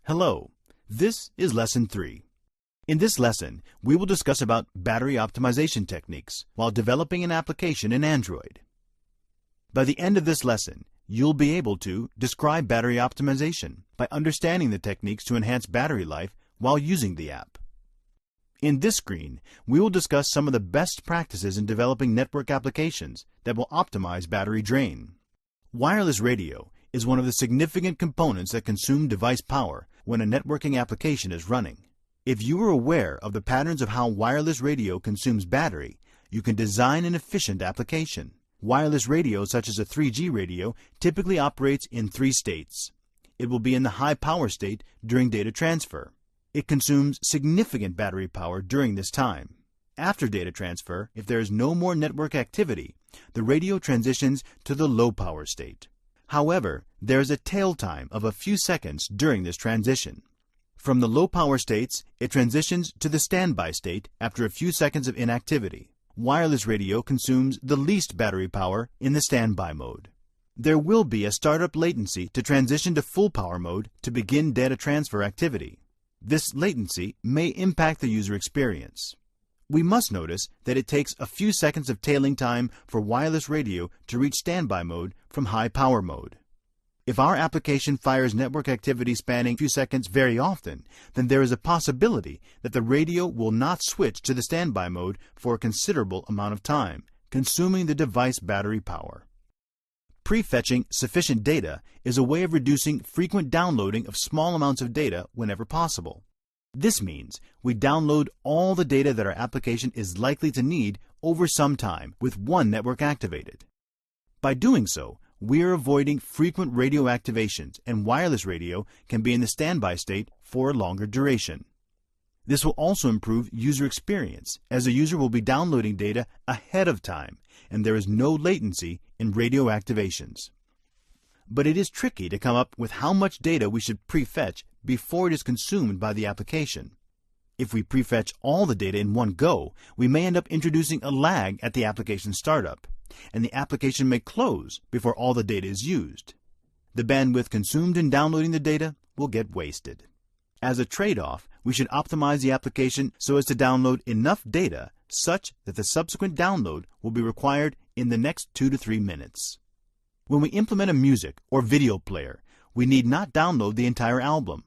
Hello, this is Lesson 3. In this lesson, we will discuss about battery optimization techniques while developing an application in Android. By the end of this lesson, you'll be able to describe battery optimization by understanding the techniques to enhance battery life while using the app. In this screen, we will discuss some of the best practices in developing network applications that will optimize battery drain. Wireless radio is one of the significant components that consume device power when a networking application is running. If you are aware of the patterns of how wireless radio consumes battery, you can design an efficient application. Wireless radio, such as a 3G radio, typically operates in 3 states. It will be in the high power state during data transfer. It consumes significant battery power during this time. After data transfer, if there is no more network activity, the radio transitions to the low power state. However, there is a tail time of a few seconds during this transition. From the low power states, it transitions to the standby state after a few seconds of inactivity. Wireless radio consumes the least battery power in the standby mode. There will be a startup latency to transition to full power mode to begin data transfer activity. This latency may impact the user experience. We must notice that it takes a few seconds of tailing time for wireless radio to reach standby mode from high power mode. If our application fires network activity spanning a few seconds very often, then there is a possibility that the radio will not switch to the standby mode for a considerable amount of time, consuming the device battery power. Prefetching sufficient data is a way of reducing frequent downloading of small amounts of data whenever possible. This means we download all the data that our application is likely to need over some time with one network activated. By doing so, we are avoiding frequent radio activations, and wireless radio can be in the standby state for a longer duration. This will also improve user experience, as the user will be downloading data ahead of time, and there is no latency in radio activations. But it is tricky to come up with how much data we should prefetch before it is consumed by the application. If we prefetch all the data in one go, we may end up introducing a lag at the application startup, and the application may close before all the data is used. The bandwidth consumed in downloading the data will get wasted. As a trade-off, we should optimize the application so as to download enough data such that the subsequent download will be required in the next 2 to 3 minutes. When we implement a music or video player, we need not download the entire album,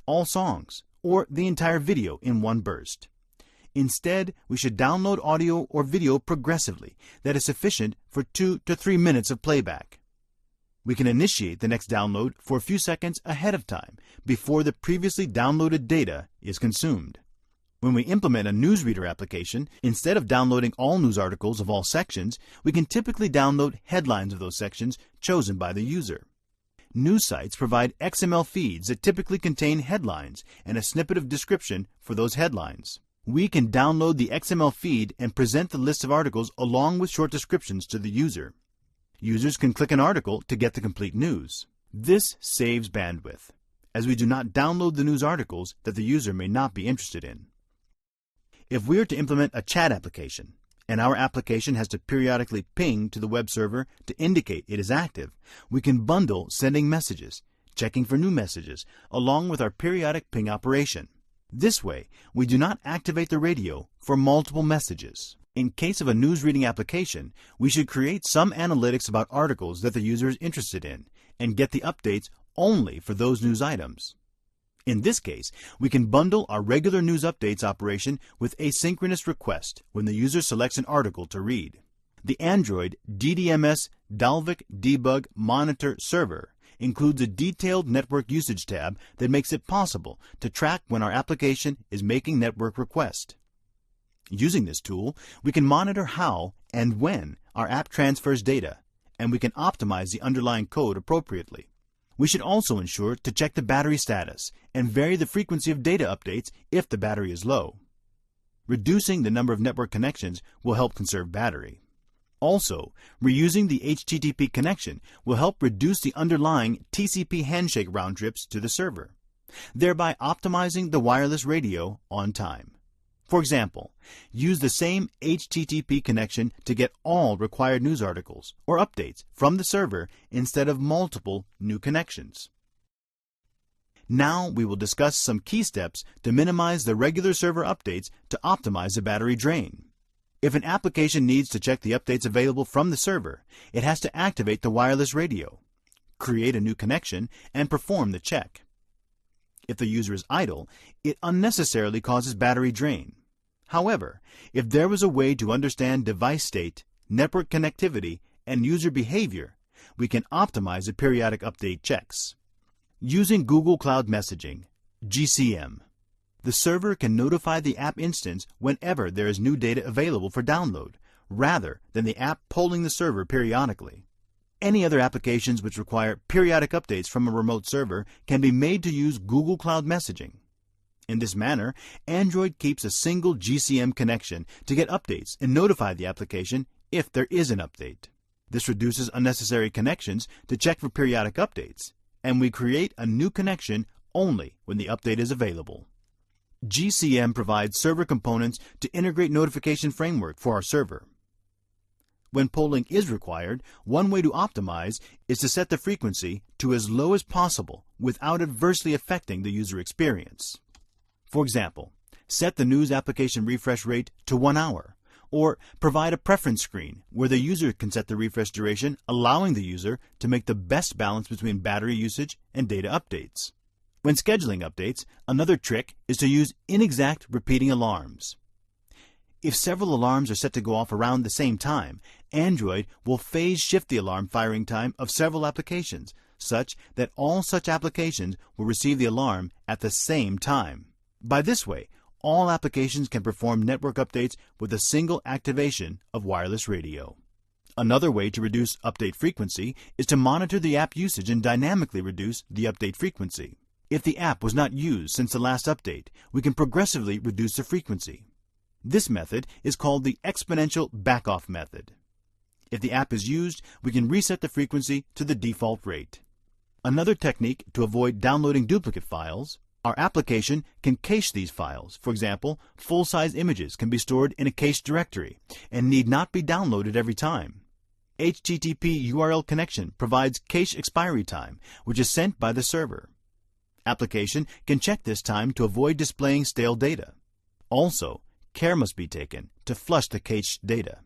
all songs, or the entire video in one burst. Instead, we should download audio or video progressively that is sufficient for 2 to 3 minutes of playback. We can initiate the next download for a few seconds ahead of time before the previously downloaded data is consumed. When we implement a newsreader application, instead of downloading all news articles of all sections, we can typically download headlines of those sections chosen by the user. News sites provide XML feeds that typically contain headlines and a snippet of description for those headlines. We can download the XML feed and present the list of articles along with short descriptions to the user. Users can click an article to get the complete news. This saves bandwidth, as we do not download the news articles that the user may not be interested in. If we are to implement a chat application, and our application has to periodically ping to the web server to indicate it is active, we can bundle sending messages, checking for new messages, along with our periodic ping operation. This way, we do not activate the radio for multiple messages. In case of a news reading application, we should create some analytics about articles that the user is interested in and get the updates only for those news items. In this case, we can bundle our regular news updates operation with asynchronous request when the user selects an article to read. The Android DDMS Dalvik Debug Monitor Server includes a detailed network usage tab that makes it possible to track when our application is making network request. Using this tool, we can monitor how and when our app transfers data, and we can optimize the underlying code appropriately. We should also ensure to check the battery status and vary the frequency of data updates if the battery is low. Reducing the number of network connections will help conserve battery. Also, reusing the HTTP connection will help reduce the underlying TCP handshake round trips to the server, thereby optimizing the wireless radio on time. For example, use the same HTTP connection to get all required news articles or updates from the server instead of multiple new connections. Now we will discuss some key steps to minimize the regular server updates to optimize the battery drain. If an application needs to check the updates available from the server, it has to activate the wireless radio, create a new connection, and perform the check. If the user is idle, it unnecessarily causes battery drain. However, if there was a way to understand device state, network connectivity, and user behavior, we can optimize the periodic update checks. Using Google Cloud Messaging, GCM, the server can notify the app instance whenever there is new data available for download, rather than the app polling the server periodically. Any other applications which require periodic updates from a remote server can be made to use Google Cloud Messaging. In this manner, Android keeps a single GCM connection to get updates and notify the application if there is an update. This reduces unnecessary connections to check for periodic updates, and we create a new connection only when the update is available. GCM provides server components to integrate notification framework for our server. When polling is required, one way to optimize is to set the frequency to as low as possible without adversely affecting the user experience. For example, set the news application refresh rate to 1 hour, or provide a preference screen where the user can set the refresh duration, allowing the user to make the best balance between battery usage and data updates. When scheduling updates, another trick is to use inexact repeating alarms. If several alarms are set to go off around the same time, Android will phase shift the alarm firing time of several applications, such that all such applications will receive the alarm at the same time. By this way, all applications can perform network updates with a single activation of wireless radio. Another way to reduce update frequency is to monitor the app usage and dynamically reduce the update frequency. If the app was not used since the last update, we can progressively reduce the frequency. This method is called the exponential backoff method. If the app is used, we can reset the frequency to the default rate. Another technique to avoid downloading duplicate files, our application can cache these files. For example, full-size images can be stored in a cached directory and need not be downloaded every time. HTTP URL connection provides cache expiry time, which is sent by the server. Application can check this time to avoid displaying stale data. Also, care must be taken to flush the cached data.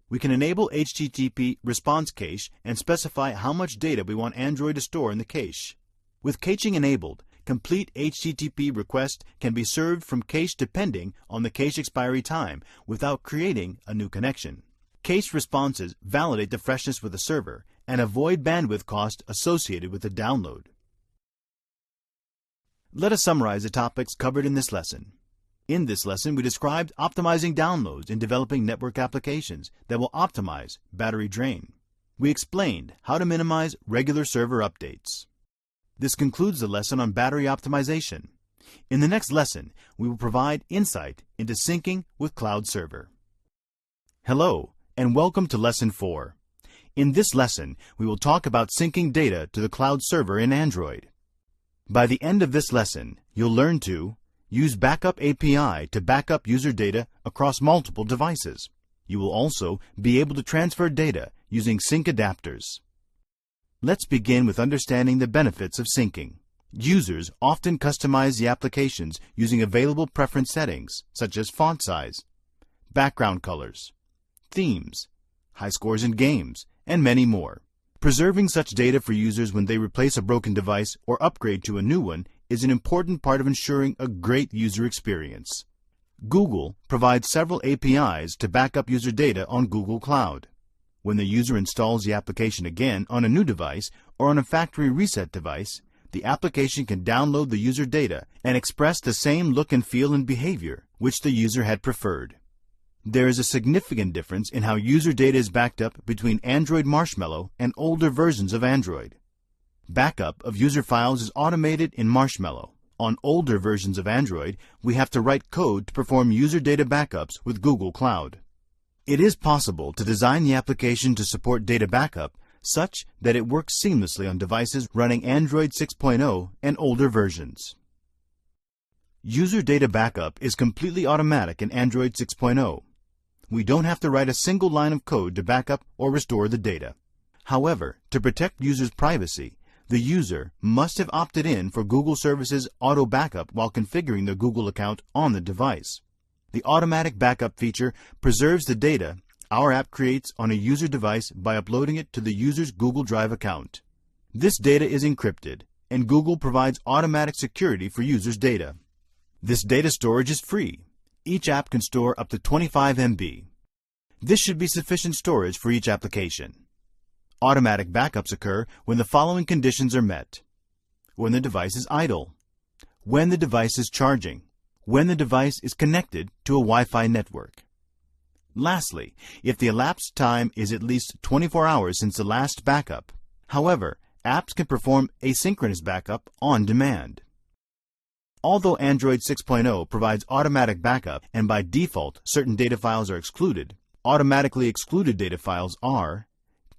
We can enable HTTP response cache and specify how much data we want Android to store in the cache. With caching enabled, complete HTTP requests can be served from cache depending on the cache expiry time without creating a new connection. Cached responses validate the freshness with the server and avoid bandwidth cost associated with the download. Let us summarize the topics covered in this lesson. In this lesson, we described optimizing downloads in developing network applications that will optimize battery drain. We explained how to minimize regular server updates. This concludes the lesson on battery optimization. In the next lesson, we will provide insight into syncing with Cloud Server. Hello, and welcome to Lesson 4. In this lesson, we will talk about syncing data to the Cloud Server in Android. By the end of this lesson, you'll learn to use Backup API to back up user data across multiple devices. You will also be able to transfer data using sync adapters. Let's begin with understanding the benefits of syncing. Users often customize the applications using available preference settings such as font size, background colors, themes, high scores in games, and many more. Preserving such data for users when they replace a broken device or upgrade to a new one is an important part of ensuring a great user experience. Google provides several APIs to back up user data on Google Cloud. When the user installs the application again on a new device or on a factory reset device, the application can download the user data and express the same look and feel and behavior which the user had preferred. There is a significant difference in how user data is backed up between Android Marshmallow and older versions of Android. Backup of user files is automated in Marshmallow. On older versions of Android, we have to write code to perform user data backups with Google Cloud. It is possible to design the application to support data backup such that it works seamlessly on devices running Android 6.0 and older versions. User data backup is completely automatic in Android 6.0. We don't have to write a single line of code to back up or restore the data. However, to protect users' privacy, The user must have opted in for Google Services Auto Backup while configuring the Google account on the device. The automatic backup feature preserves the data our app creates on a user device by uploading it to the user's Google Drive account. This data is encrypted, and Google provides automatic security for users' data. This data storage is free. Each app can store up to 25 MB. This should be sufficient storage for each application. Automatic backups occur when the following conditions are met: when the device is idle, when the device is charging, when the device is connected to a Wi-Fi network. Lastly, if the elapsed time is at least 24 hours since the last backup. However, apps can perform asynchronous backup on demand. Although Android 6.0 provides automatic backup and by default certain data files are excluded, automatically excluded data files are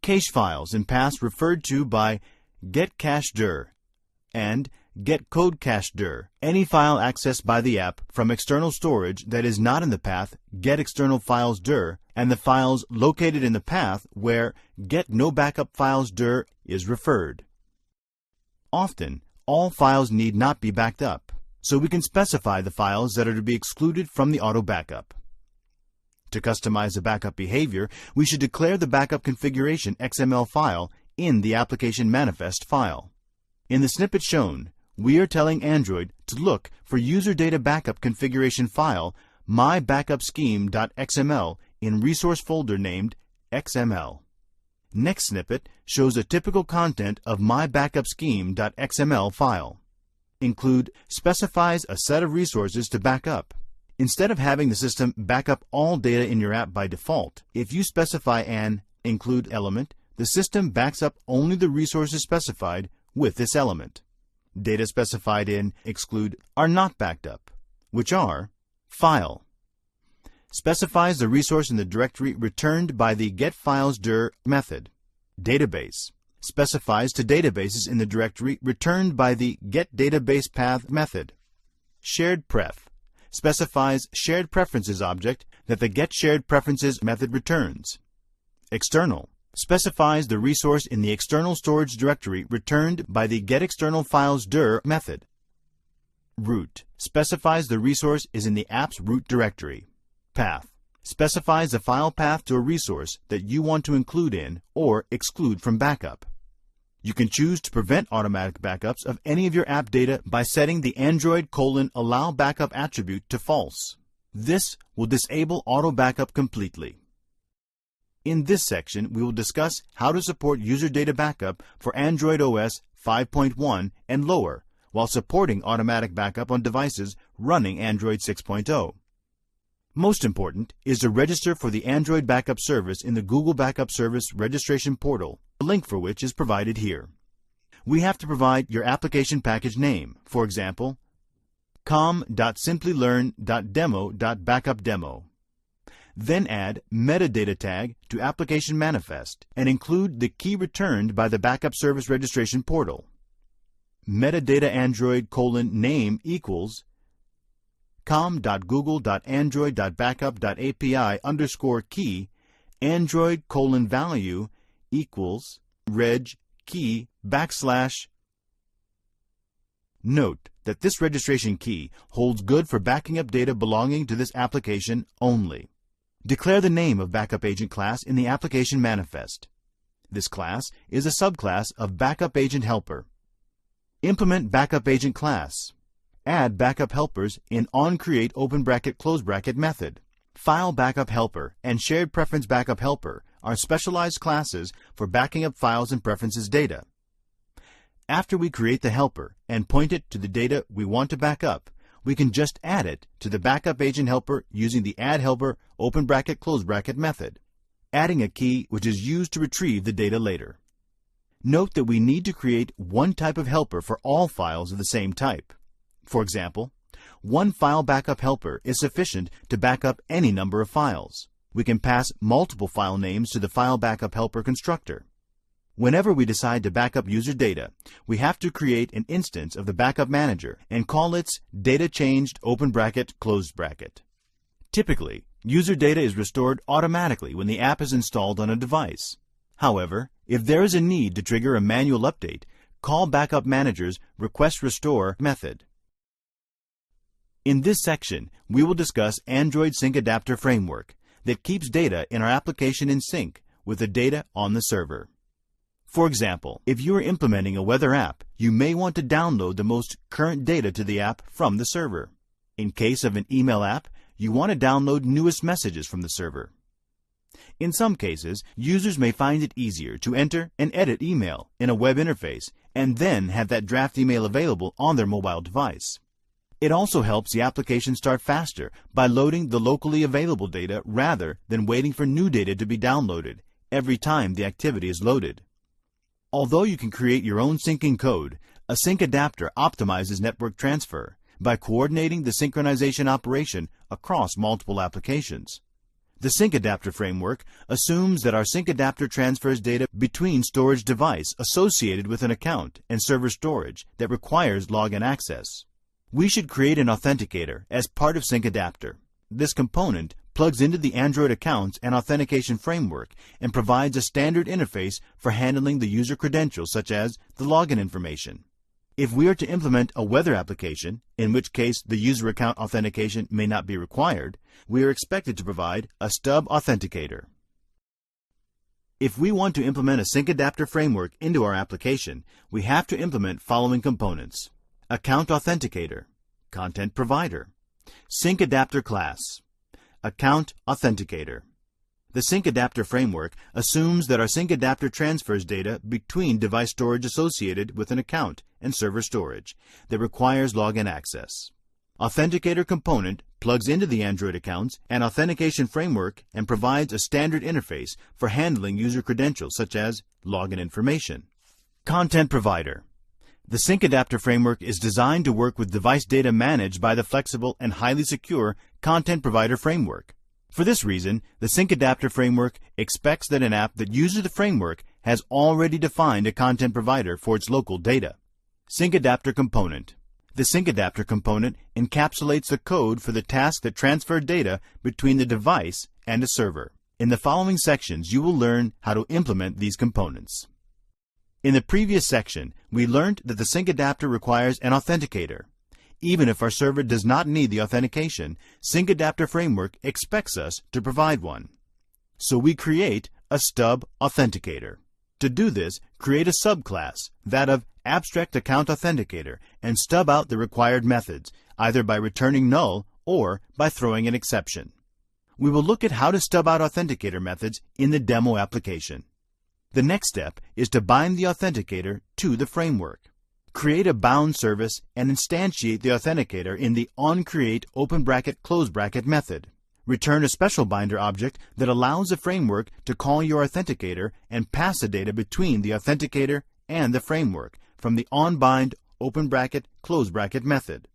cache files in paths referred to by getCacheDir and getCodeCacheDir. Any file accessed by the app from external storage that is not in the path getExternalFilesDir and the files located in the path where getNoBackupFilesDir is referred. Often, all files need not be backed up, so we can specify the files that are to be excluded from the auto backup. To customize the backup behavior, we should declare the backup configuration XML file in the application manifest file. In the snippet shown, we are telling Android to look for user data backup configuration file mybackupscheme.xml in resource folder named XML. Next snippet shows a typical content of mybackupscheme.xml file. Include specifies a set of resources to back up. Instead of having the system back up all data in your app by default, if you specify an include element, the system backs up only the resources specified with this element. Data specified in exclude are not backed up, which are file. Specifies the resource in the directory returned by the getFilesDir method. Database. Specifies to databases in the directory returned by the getDatabasePath method. SharedPref. Specifies shared preferences object that the getSharedPreferences method returns. External. Specifies the resource in the external storage directory returned by the getExternalFilesDir method. Root. Specifies the resource is in the app's root directory. Path. Specifies the file path to a resource that you want to include in or exclude from backup. You can choose to prevent automatic backups of any of your app data by setting the Android:"allow backup" attribute to false. This will disable auto backup completely. In this section, we will discuss how to support user data backup for Android OS 5.1 and lower while supporting automatic backup on devices running Android 6.0. Most important is to register for the Android Backup Service in the Google Backup Service registration portal, the link for which is provided here. We have to provide your application package name, for example, com.simplylearn.demo.backupdemo. Then add metadata tag to application manifest and include the key returned by the Backup Service registration portal. Metadata Android:"name equals com.google.android.backup.api_key Android:"value equals reg key /. Note that this registration key holds good for backing up data belonging to this application only. Declare the name of Backup Agent class in the application manifest. This class is a subclass of Backup Agent Helper. Implement Backup Agent class. Add backup helpers in onCreate open bracket close bracket method. File Backup Helper and Shared Preference Backup Helper are specialized classes for backing up files and preferences data. After we create the helper and point it to the data we want to back up, we can just add it to the Backup Agent Helper using the Add Helper open bracket close bracket method, adding a key which is used to retrieve the data later. Note that we need to create one type of helper for all files of the same type. For example, one file backup helper is sufficient to back up any number of files. We can pass multiple file names to the file backup helper constructor. Whenever we decide to back up user data, we have to create an instance of the backup manager and call its data changed open bracket closed bracket. Typically, user data is restored automatically when the app is installed on a device. However, if there is a need to trigger a manual update, Call Backup Manager's Request Restore method. In this section, we will discuss Android Sync Adapter Framework that keeps data in our application in sync with the data on the server. For example, if you are implementing a weather app, you may want to download the most current data to the app from the server. In case of an email app, you want to download newest messages from the server. In some cases, users may find it easier to enter and edit email in a web interface and then have that draft email available on their mobile device. It also helps the application start faster by loading the locally available data rather than waiting for new data to be downloaded every time the activity is loaded. Although you can create your own syncing code, a sync adapter optimizes network transfer by coordinating the synchronization operation across multiple applications. The sync adapter framework assumes that our sync adapter transfers data between storage device associated with an account and server storage that requires login access. We should create an authenticator as part of sync adapter. This component plugs into the Android accounts and authentication framework and provides a standard interface for handling the user credentials such as the login information. If we are to implement a weather application, in which case the user account authentication may not be required, we are expected to provide a stub authenticator. If we want to implement a sync adapter framework into our application, we have to implement following components: account authenticator, content provider, sync adapter class, account authenticator. The sync adapter framework assumes that our sync adapter transfers data between device storage associated with an account and server storage that requires login access. Authenticator component plugs into the Android accounts and authentication framework and provides a standard interface for handling user credentials such as login information. Content provider. The sync adapter framework is designed to work with device data managed by the flexible and highly secure content provider framework. For this reason, the sync adapter framework expects that an app that uses the framework has already defined a content provider for its local data. Sync adapter component. The sync adapter component encapsulates the code for the task that transferred data between the device and a server. In the following sections, you will learn how to implement these components. In the previous section, we learned that the sync adapter requires an authenticator. Even if our server does not need the authentication, Sync Adapter Framework expects us to provide one. So we create a stub authenticator. To do this, create a subclass, that of Abstract Account Authenticator, and stub out the required methods, either by returning null or by throwing an exception. We will look at how to stub out authenticator methods in the demo application. The next step is to bind the authenticator to the framework. Create a bound service and instantiate the authenticator in the onCreate open bracket close bracket method. Return a special binder object that allows the framework to call your authenticator and pass the data between the authenticator and the framework from the onBind open bracket close bracket method.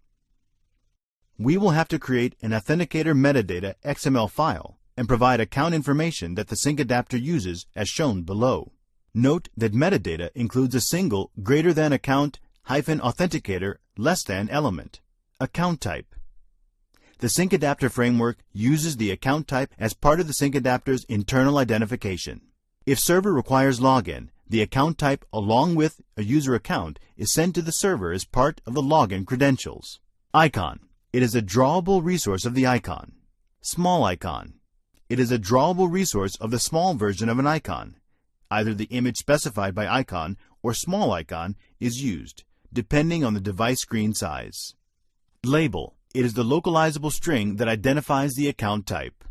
We will have to create an authenticator metadata XML file and provide account information that the sync adapter uses as shown below. Note that metadata includes a single greater than account -authenticator less than element. Account type. The sync adapter framework uses the account type as part of the sync adapter's internal identification. If server requires login, the account type along with a user account is sent to the server as part of the login credentials. Icon. It is a drawable resource of the icon. Small icon. It is a drawable resource of the small version of an icon. Either the image specified by icon or small icon is used, depending on the device screen size. Label. It is the localizable string that identifies the account type.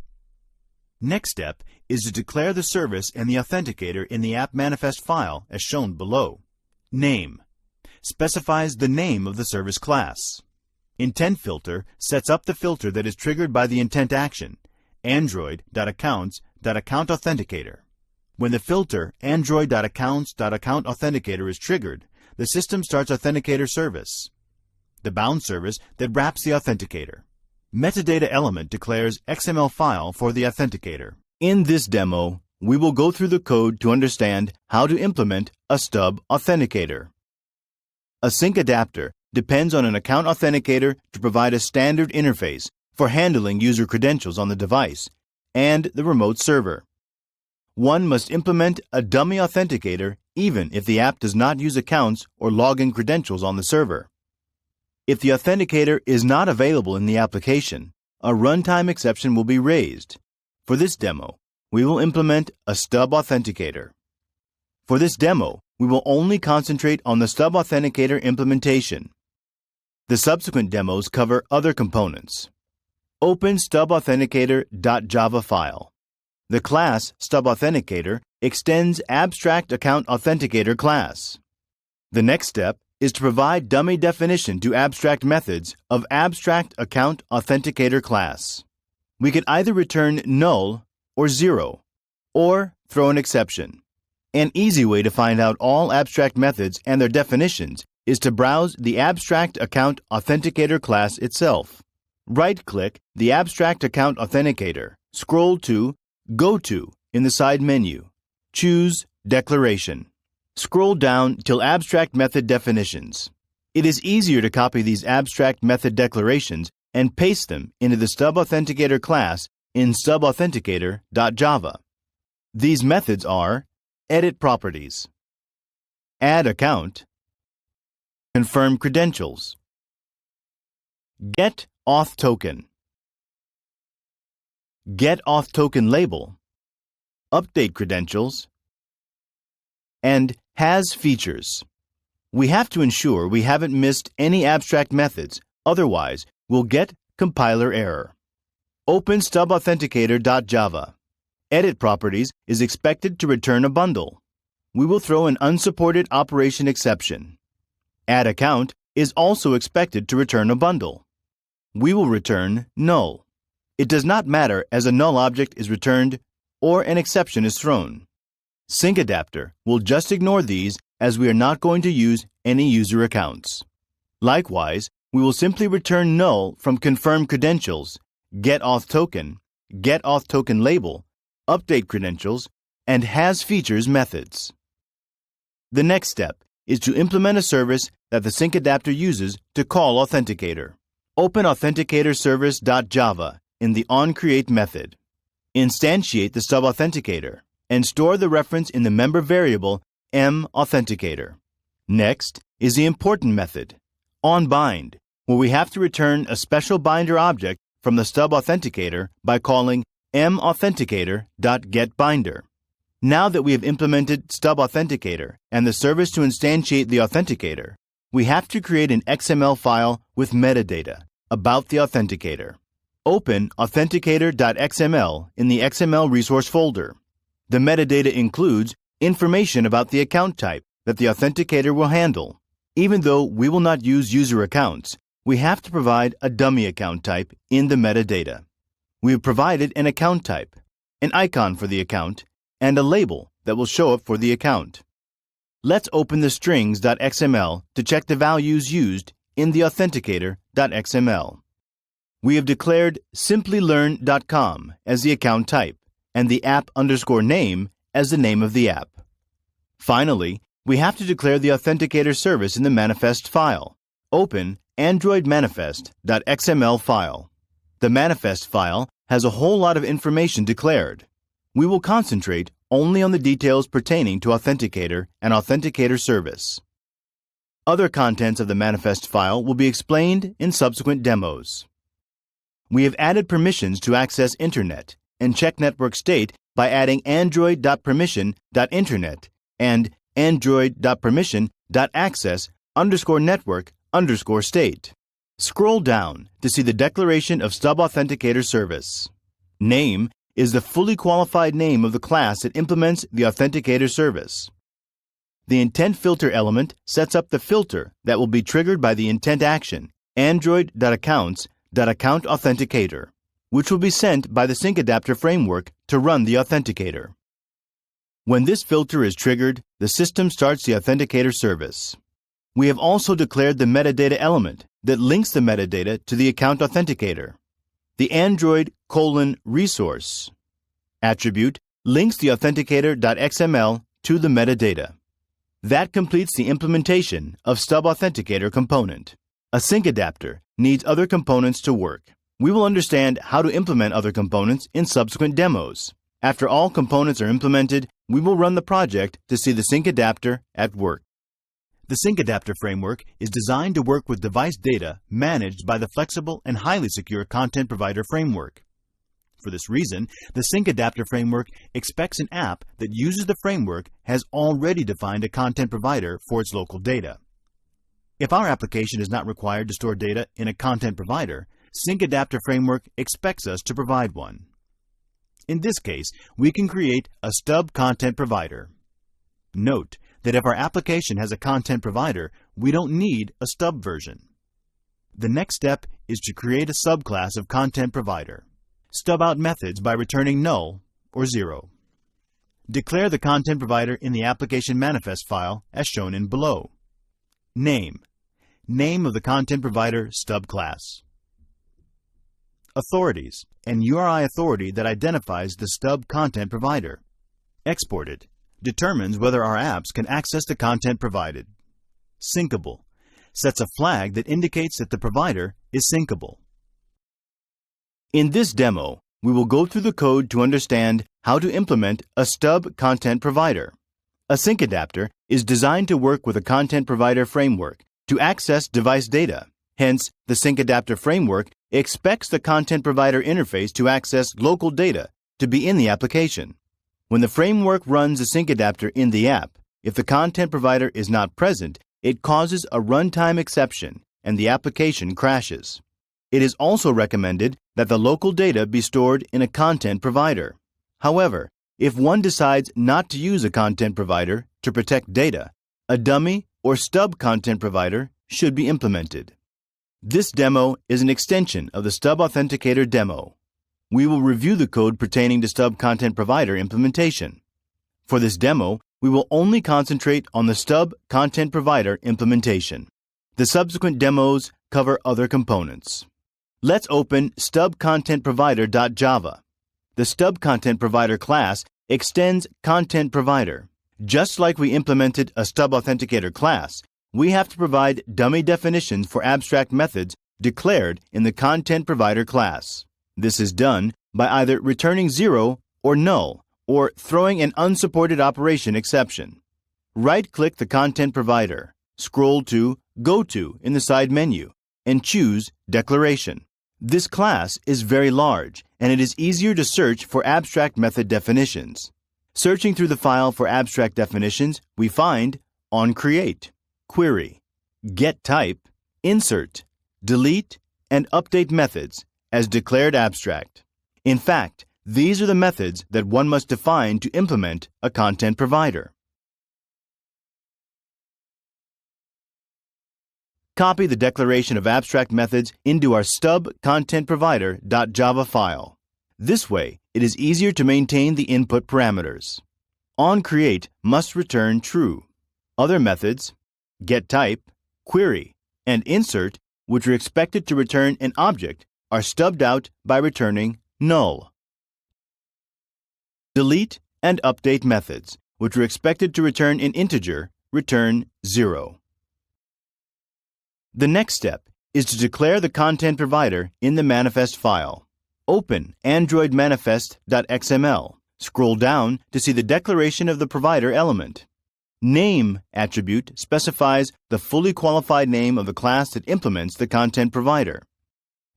Next step is to declare the service and the authenticator in the app manifest file as shown below. Name. Specifies the name of the service class. Intent filter sets up the filter that is triggered by the intent action, android.accounts.accountAuthenticator. When the filter android.accounts.accountAuthenticator is triggered, the system starts authenticator service, the bound service that wraps the authenticator. Metadata element declares XML file for the authenticator. In this demo, we will go through the code to understand how to implement a stub authenticator. A sync adapter depends on an account authenticator to provide a standard interface for handling user credentials on the device and the remote server. One must implement a dummy authenticator even if the app does not use accounts or login credentials on the server. If the authenticator is not available in the application, a runtime exception will be raised. For this demo, we will implement a stub authenticator. For this demo, we will only concentrate on the stub authenticator implementation. The subsequent demos cover other components. Open stubauthenticator.java file. The class stubAuthenticator extends Abstract Account Authenticator class. The next step is to provide dummy definition to abstract methods of Abstract Account Authenticator class. We could either return null or 0, or throw an exception. An easy way to find out all abstract methods and their definitions is to browse the Abstract Account Authenticator class itself. Right-click the Abstract Account Authenticator, scroll to Go To in the side menu. Choose Declaration. Scroll down till Abstract Method Definitions. It is easier to copy these abstract method declarations and paste them into the stub authenticator class in stubauthenticator.java. These methods are Edit Properties, Add Account, Confirm Credentials, Get Auth Token, Get Auth Token Label, Update Credentials, and Has Features. We have to ensure we haven't missed any abstract methods, otherwise we'll get compiler error. Open stubauthenticator.java. Edit Properties is expected to return a bundle. We will throw an unsupported operation exception. Add Account is also expected to return a bundle. We will return null. It does not matter as a null object is returned or an exception is thrown. Sync Adapter will just ignore these as we are not going to use any user accounts. Likewise, we will simply return null from Confirm Credentials, Get Auth Token Label, Update Credentials, and Has Features methods. The next step is to implement a service that the Sync Adapter uses to call Authenticator. Open authenticatorservice.java in the onCreate method. Instantiate the stub authenticator and store the reference in the member variable mAuthenticator. Next is the important method, onBind, where we have to return a special binder object from the stub authenticator by calling mAuthenticator.getBinder. Now that we have implemented stub authenticator and the service to instantiate the authenticator, we have to create an XML file with metadata about the authenticator. Open authenticator.xml in the XML resource folder. The metadata includes information about the account type that the authenticator will handle. Even though we will not use user accounts, we have to provide a dummy account type in the metadata. We have provided an account type, an icon for the account, and a label that will show up for the account. Let's open the strings.xml to check the values used in the authenticator.xml. We have declared Simplilearn.com as the account type and the app_name as the name of the app. Finally, we have to declare the authenticator service in the manifest file. Open androidmanifest.xml file. The manifest file has a whole lot of information declared. We will concentrate only on the details pertaining to Authenticator and Authenticator service. Other contents of the manifest file will be explained in subsequent demos. We have added permissions to access Internet and check network state by adding android.permission.internet and android.permission.access_network_state. Scroll down to see the declaration of stub authenticator service. Name is the fully qualified name of the class that implements the authenticator service. The intent filter element sets up the filter that will be triggered by the intent action, android.accounts.accountAuthenticator, which will be sent by the Sync Adapter framework to run the authenticator. When this filter is triggered, the system starts the authenticator service. We have also declared the metadata element that links the metadata to the account authenticator. The Android::resource attribute links the authenticator.xml to the metadata. That completes the implementation of stub authenticator component. A Sync Adapter needs other components to work. We will understand how to implement other components in subsequent demos. After all components are implemented, we will run the project to see the sync adapter at work. The sync adapter framework is designed to work with device data managed by the flexible and highly secure content provider framework. For this reason, the sync adapter framework expects an app that uses the framework has already defined a content provider for its local data. If our application is not required to store data in a content provider, sync adapter framework expects us to provide one. In this case, we can create a stub content provider. Note that if our application has a content provider, we don't need a stub version. The next step is to create a subclass of content provider. Stub out methods by returning null or 0. Declare the content provider in the application manifest file as shown in below. Name. Name of the content provider stub class. Authorities. An URI authority that identifies the stub content provider. Exported. Determines whether our apps can access the content provided. Syncable. Sets a flag that indicates that the provider is syncable. In this demo, we will go through the code to understand how to implement a stub content provider. A sync adapter is designed to work with a content provider framework to access device data. Hence, the sync adapter framework expects the content provider interface to access local data to be in the application. When the framework runs a sync adapter in the app, if the content provider is not present, it causes a runtime exception and the application crashes. It is also recommended that the local data be stored in a content provider. However, if one decides not to use a content provider to protect data, a dummy or stub content provider should be implemented. This demo is an extension of the Stub Authenticator demo. We will review the code pertaining to stub content provider implementation. For this demo, we will only concentrate on the stub content provider implementation. The subsequent demos cover other components. Let's open stubcontentprovider.java. The stub content provider class extends content provider. Just like we implemented a stub authenticator class, we have to provide dummy definitions for abstract methods declared in the content provider class. This is done by either returning 0 or null, or throwing an unsupported operation exception. Right-click the content provider, scroll to Go To in the side menu, and choose Declaration. This class is very large, and it is easier to search for abstract method definitions. Searching through the file for abstract definitions, we find onCreate, Query, getType, Insert, Delete, and Update methods as declared abstract. In fact, these are the methods that one must define to implement a content provider. Copy the declaration of abstract methods into our stubcontentprovider.java file. This way, it is easier to maintain the input parameters. onCreate must return true. Other methods, getType, Query, and Insert, which are expected to return an object, are stubbed out by returning null. Delete and Update methods, which are expected to return an integer, return 0. The next step is to declare the content provider in the manifest file. Open Android manifest.xml. Scroll down to see the declaration of the provider element. Name attribute specifies the fully qualified name of the class that implements the content provider.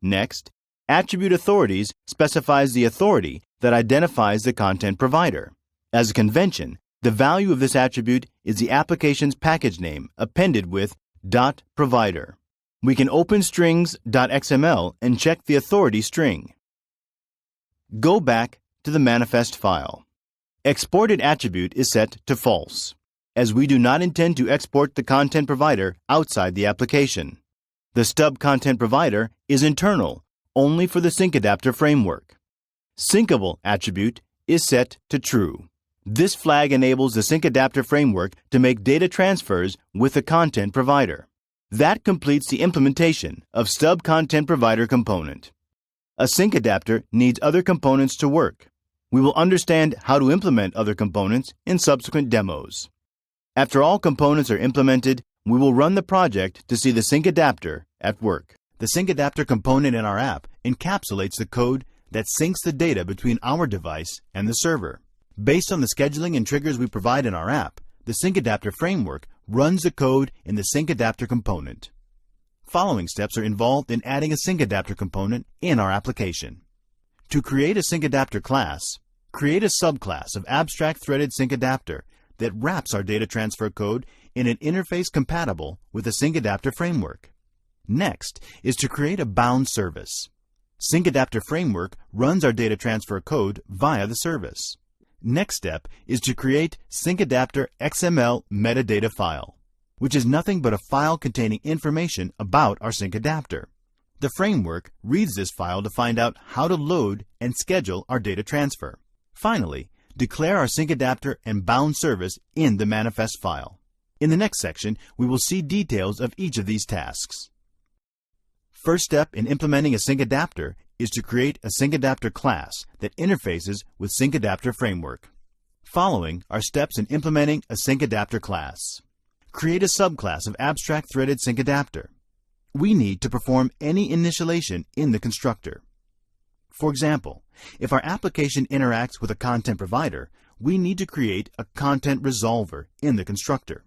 Next, attribute authorities specifies the authority that identifies the content provider. As a convention, the value of this attribute is the application's package name appended with .provider. We can open strings.xml and check the authority string. Go back to the manifest file. Exported attribute is set to false, as we do not intend to export the content provider outside the application. The stub content provider is internal, only for the sync adapter framework. Syncable attribute is set to true. This flag enables the sync adapter framework to make data transfers with the content provider. That completes the implementation of stub content provider component. A sync adapter needs other components to work. We will understand how to implement other components in subsequent demos. After all components are implemented, we will run the project to see the sync adapter at work. The sync adapter component in our app encapsulates the code that syncs the data between our device and the server. Based on the scheduling and triggers we provide in our app, the Sync Adapter framework runs the code in the Sync Adapter component. Following steps are involved in adding a Sync Adapter component in our application. To create a Sync Adapter class, create a subclass of Abstract Threaded Sync Adapter that wraps our data transfer code in an interface compatible with the Sync Adapter framework. Next is to create a bound service. Sync Adapter framework runs our data transfer code via the service. Next step is to create Sync Adapter XML metadata file, which is nothing but a file containing information about our Sync Adapter. The framework reads this file to find out how to load and schedule our data transfer. Finally, declare our Sync Adapter and bound service in the manifest file. In the next section, we will see details of each of these tasks. First step in implementing a Sync Adapter is to create a Sync Adapter class that interfaces with Sync Adapter framework. Following are steps in implementing a Sync Adapter class. Create a subclass of Abstract Threaded Sync Adapter. We need to perform any initialization in the constructor. For example, if our application interacts with a content provider, we need to create a content resolver in the constructor.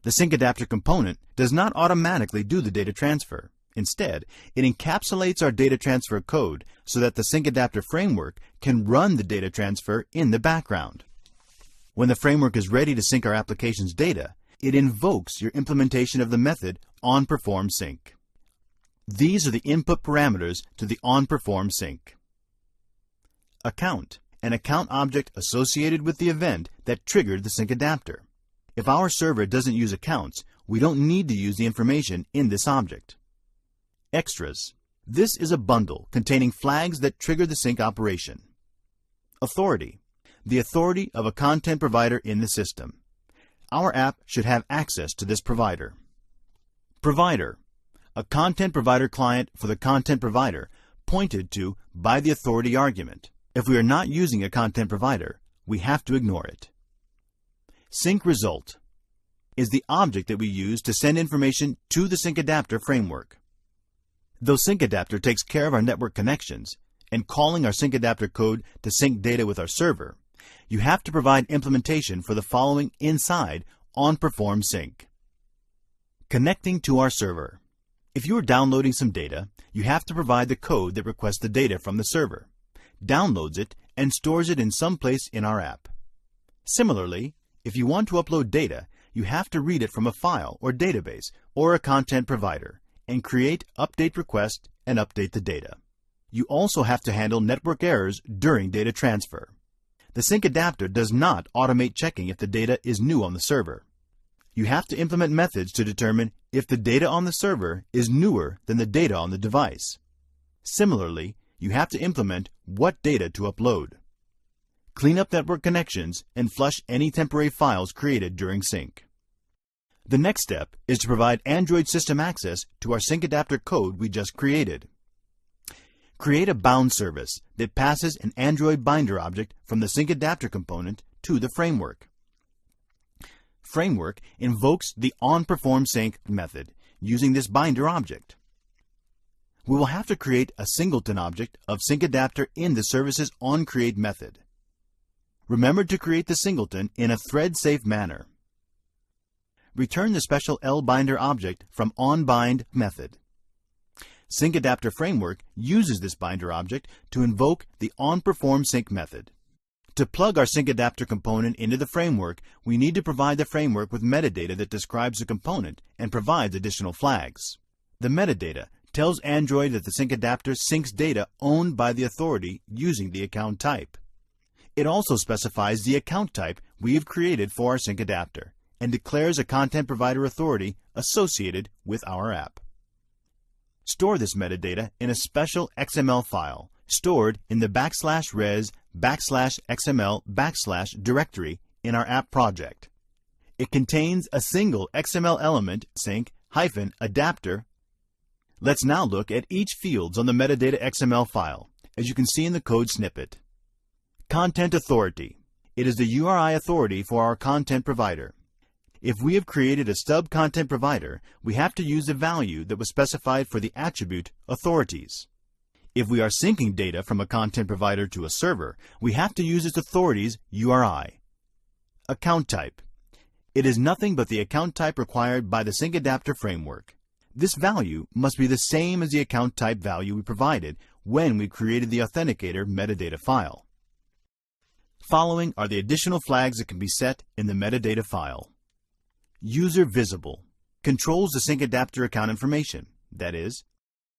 The Sync Adapter component does not automatically do the data transfer. Instead, it encapsulates our data transfer code so that the Sync Adapter framework can run the data transfer in the background. When the framework is ready to sync our application's data, it invokes your implementation of the method onPerformSync. These are the input parameters to the onPerformSync. Account, an account object associated with the event that triggered the Sync Adapter. If our server doesn't use accounts, we don't need to use the information in this object. Extras. This is a bundle containing flags that trigger the sync operation. Authority. The authority of a content provider in the system. Our app should have access to this provider. Provider. A content provider client for the content provider pointed to by the authority argument. If we are not using a content provider, we have to ignore it. Sync result is the object that we use to send information to the Sync Adapter framework. Though Sync Adapter takes care of our network connections and calling our Sync Adapter code to sync data with our server, you have to provide implementation for the following inside onPerformSync. Connecting to our server. If you are downloading some data, you have to provide the code that requests the data from the server, downloads it, and stores it in some place in our app. Similarly, if you want to upload data, you have to read it from a file or database or a content provider and create update request and update the data. You also have to handle network errors during data transfer. The Sync Adapter does not automate checking if the data is new on the server. You have to implement methods to determine if the data on the server is newer than the data on the device. Similarly, you have to implement what data to upload. Clean up network connections and flush any temporary files created during sync. The next step is to provide Android system access to our Sync Adapter code we just created. Create a bound service that passes an Android binder object from the Sync Adapter component to the framework. Framework invokes the onPerformSync method using this binder object. We will have to create a singleton object of Sync Adapter in the service's onCreate method. Remember to create the singleton in a thread-safe manner. Return the special lbinder object from onBind method. Sync Adapter framework uses this binder object to invoke the onPerformSync method. To plug our Sync Adapter component into the framework, we need to provide the framework with metadata that describes the component and provides additional flags. The metadata tells Android that the Sync Adapter syncs data owned by the authority using the account type. It also specifies the account type we have created for our Sync Adapter and declares a content provider authority associated with our app. Store this metadata in a special XML file stored in the \res\xml/ directory in our app project. It contains a single XML element sync-adapter. Let's now look at each fields on the metadata XML file, as you can see in the code snippet. Content authority. It is the URI authority for our content provider. If we have created a stub content provider, we have to use the value that was specified for the attribute authorities. If we are syncing data from a content provider to a server, we have to use its authority's URI. Account type. It is nothing but the account type required by the Sync Adapter framework. This value must be the same as the account type value we provided when we created the authenticator metadata file. Following are the additional flags that can be set in the metadata file. User visible controls the Sync Adapter account information, that is,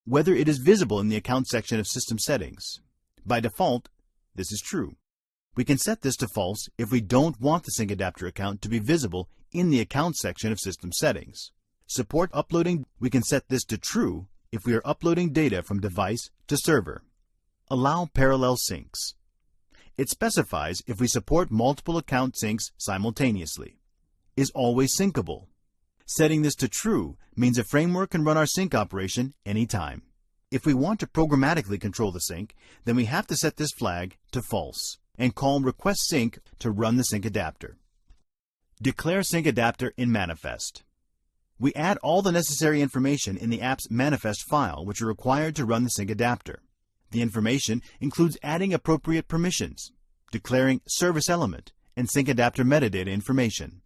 whether it is visible in the account section of system settings. By default, this is true. We can set this to false if we don't want the Sync Adapter account to be visible in the account section of system settings. Support uploading, we can set this to true if we are uploading data from device to server. Allow parallel syncs. It specifies if we support multiple account syncs simultaneously. Is always syncable. Setting this to true means a framework can run our sync operation anytime. If we want to programmatically control the sync, then we have to set this flag to false and call request sync to run the Sync Adapter. Declare Sync Adapter in manifest. We add all the necessary information in the app's manifest file which are required to run the Sync Adapter. The information includes adding appropriate permissions, declaring service element, and Sync Adapter metadata information.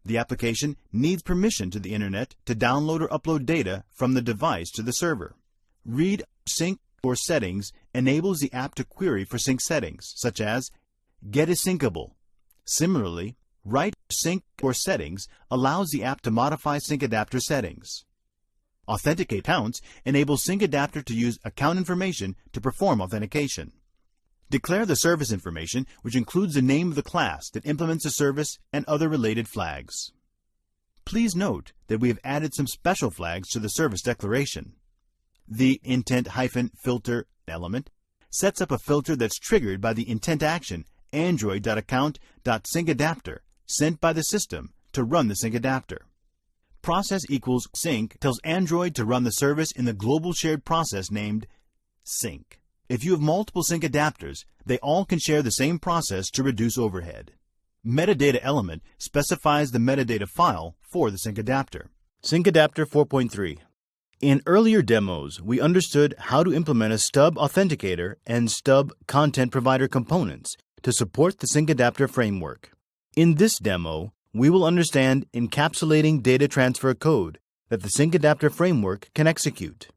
The application needs permission to the Internet to download or upload data from the device to the server. Read sync or settings enables the app to query for sync settings, such as get is syncable. Similarly, write sync or settings allows the app to modify Sync Adapter settings. Authenticate accounts enables Sync Adapter to use account information to perform authentication. Declare the service information, which includes the name of the class that implements the service and other related flags. Please note that we have added some special flags to the service declaration. The intent-filter element sets up a filter that's triggered by the intent action android.account.syncadapter sent by the system to run the Sync Adapter. Process equals sync tells Android to run the service in the global shared process named sync. If you have multiple sync adapters, they all can share the same process to reduce overhead. Metadata element specifies the metadata file for the Sync Adapter. Sync Adapter 4.3. In earlier demos, we understood how to implement a stub authenticator and stub content provider components to support the Sync Adapter framework. In this demo, we will understand encapsulating data transfer code that the Sync Adapter framework can execute.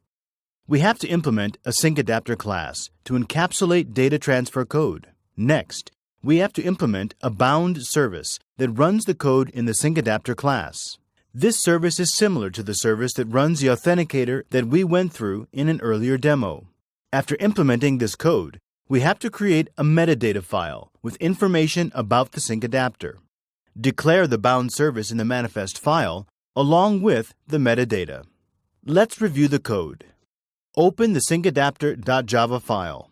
We have to implement a Sync Adapter class to encapsulate data transfer code. Next, we have to implement a bound service that runs the code in the Sync Adapter class. This service is similar to the service that runs the authenticator that we went through in an earlier demo. After implementing this code, we have to create a metadata file with information about the Sync Adapter. Declare the bound service in the manifest file along with the metadata. Let's review the code. Open the syncadapter.java file.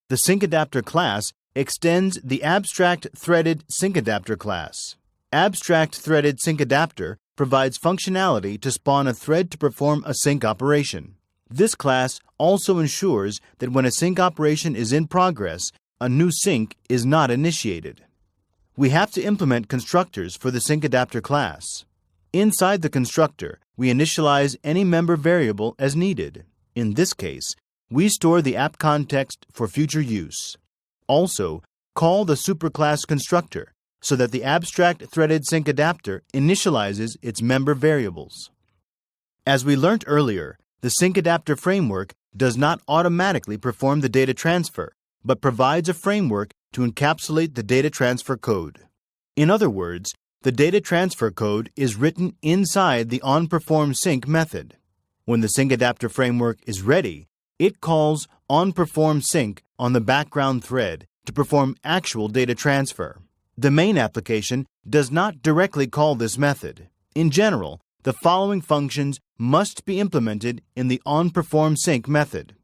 The Sync Adapter class extends the abstract threaded Sync Adapter class. Abstract threaded Sync Adapter provides functionality to spawn a thread to perform a sync operation. This class also ensures that when a sync operation is in progress, a new sync is not initiated. We have to implement constructors for the Sync Adapter class. Inside the constructor, we initialize any member variable as needed. In this case, we store the app context for future use. Also, call the superclass constructor so that the abstract threaded Sync Adapter initializes its member variables. As we learned earlier, the Sync Adapter framework does not automatically perform the data transfer, but provides a framework to encapsulate the data transfer code. In other words, the data transfer code is written inside the onPerformSync method. When the Sync Adapter framework is ready, it calls onPerformSync on the background thread to perform actual data transfer. The main application does not directly call this method. In general, the following functions must be implemented in the onPerformSync method.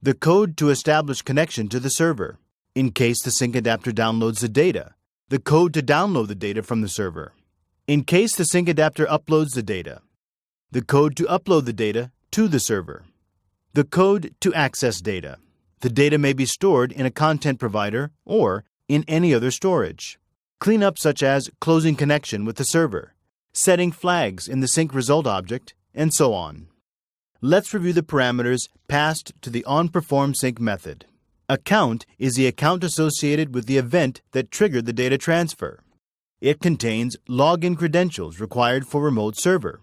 The code to establish connection to the server, in case the Sync Adapter downloads the data. The code to download the data from the server, in case the Sync Adapter uploads the data. The code to upload the data to the server. The code to access data. The data may be stored in a content provider or in any other storage. Cleanup such as closing connection with the server, setting flags in the sync result object, and so on. let's review the parameters passed to the onPerformSync method. Account is the account associated with the event that triggered the data transfer. It contains login credentials required for remote server.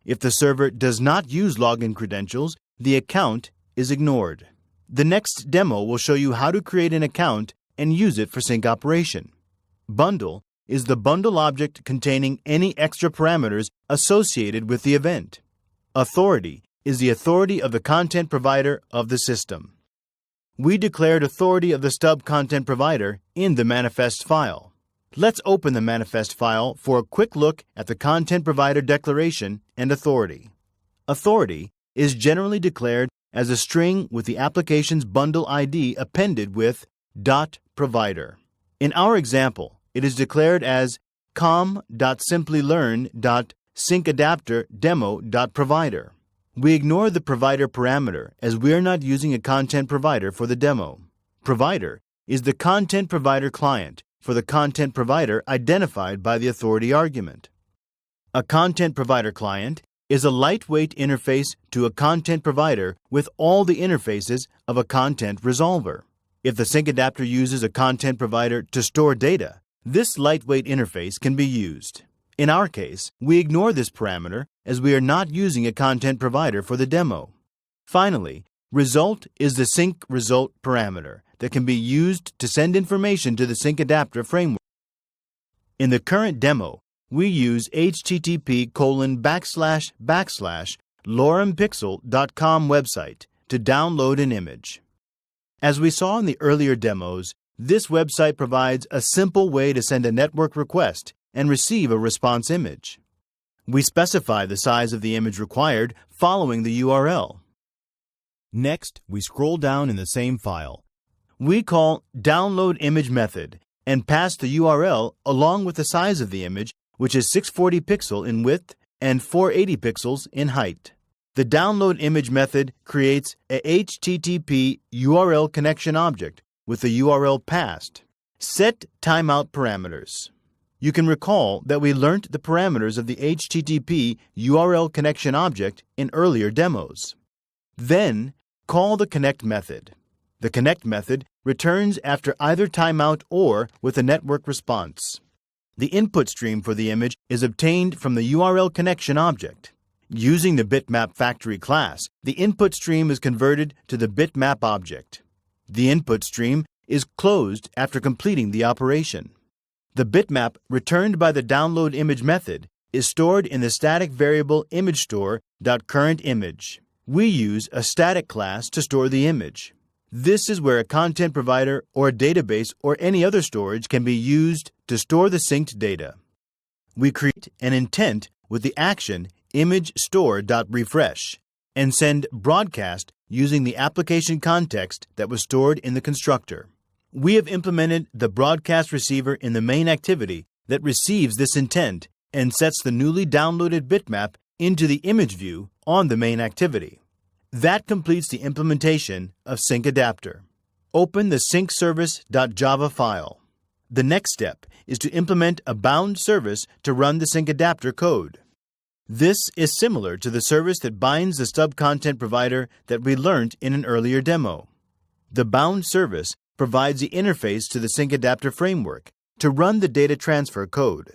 If the server does not use login credentials, the account is ignored. The next demo will show you how to create an account and use it for sync operation. Bundle is the bundle object containing any extra parameters associated with the event. Authority is the authority of the content provider of the system. We declared authority of the stub content provider in the manifest file. Let's open the manifest file for a quick look at the content provider declaration and authority. Authority is generally declared as a string with the application's bundle ID appended with .provider. In our example, it is declared as com.simplylearn.syncadapterdemo.provider. We ignore the provider parameter as we are not using a content provider for the demo. Provider is the content provider client for the content provider identified by the authority argument. A content provider client is a lightweight interface to a content provider with all the interfaces of a content resolver. If the sync adapter uses a content provider to store data, this lightweight interface can be used. In our case, we ignore this parameter as we are not using a content provider for the demo. Finally, result is the sync result parameter that can be used to send information to the sync adapter framework. In the current demo, we use http://lorempixel.com website to download an image. As we saw in the earlier demos, this website provides a simple way to send a network request and receive a response image. We specify the size of the image required following the URL. Next, we scroll down in the same file. We call downloadImage method and pass the URL along with the size of the image, which is 640 pixel in width and 480 pixels in height. The downloadImage method creates a HTTP URL connection object with the URL passed. Set timeout parameters. You can recall that we learnt the parameters of the HTTP URL connection object in earlier demos. Then, call the connect method. The connect method returns after either timeout or with a network response. The input stream for the image is obtained from the URL connection object. Using the bitmap factory class, the input stream is converted to the bitmap object. The input stream is closed after completing the operation. The bitmap returned by the downloadImage method is stored in the static variable imagestore.currentImage. We use a static class to store the image. This is where a content provider or a database or any other storage can be used to store the synced data. We create an intent with the action imagestore.refresh and send broadcast using the application context that was stored in the constructor. We have implemented the broadcast receiver in the main activity that receives this intent and sets the newly downloaded bitmap into the image view on the main activity. That completes the implementation of Sync Adapter. Open the syncservice.java file. The next step is to implement a bound service to run the Sync Adapter code. This is similar to the service that binds the stub content provider that we learned in an earlier demo. The bound service provides the interface to the Sync Adapter framework to run the data transfer code.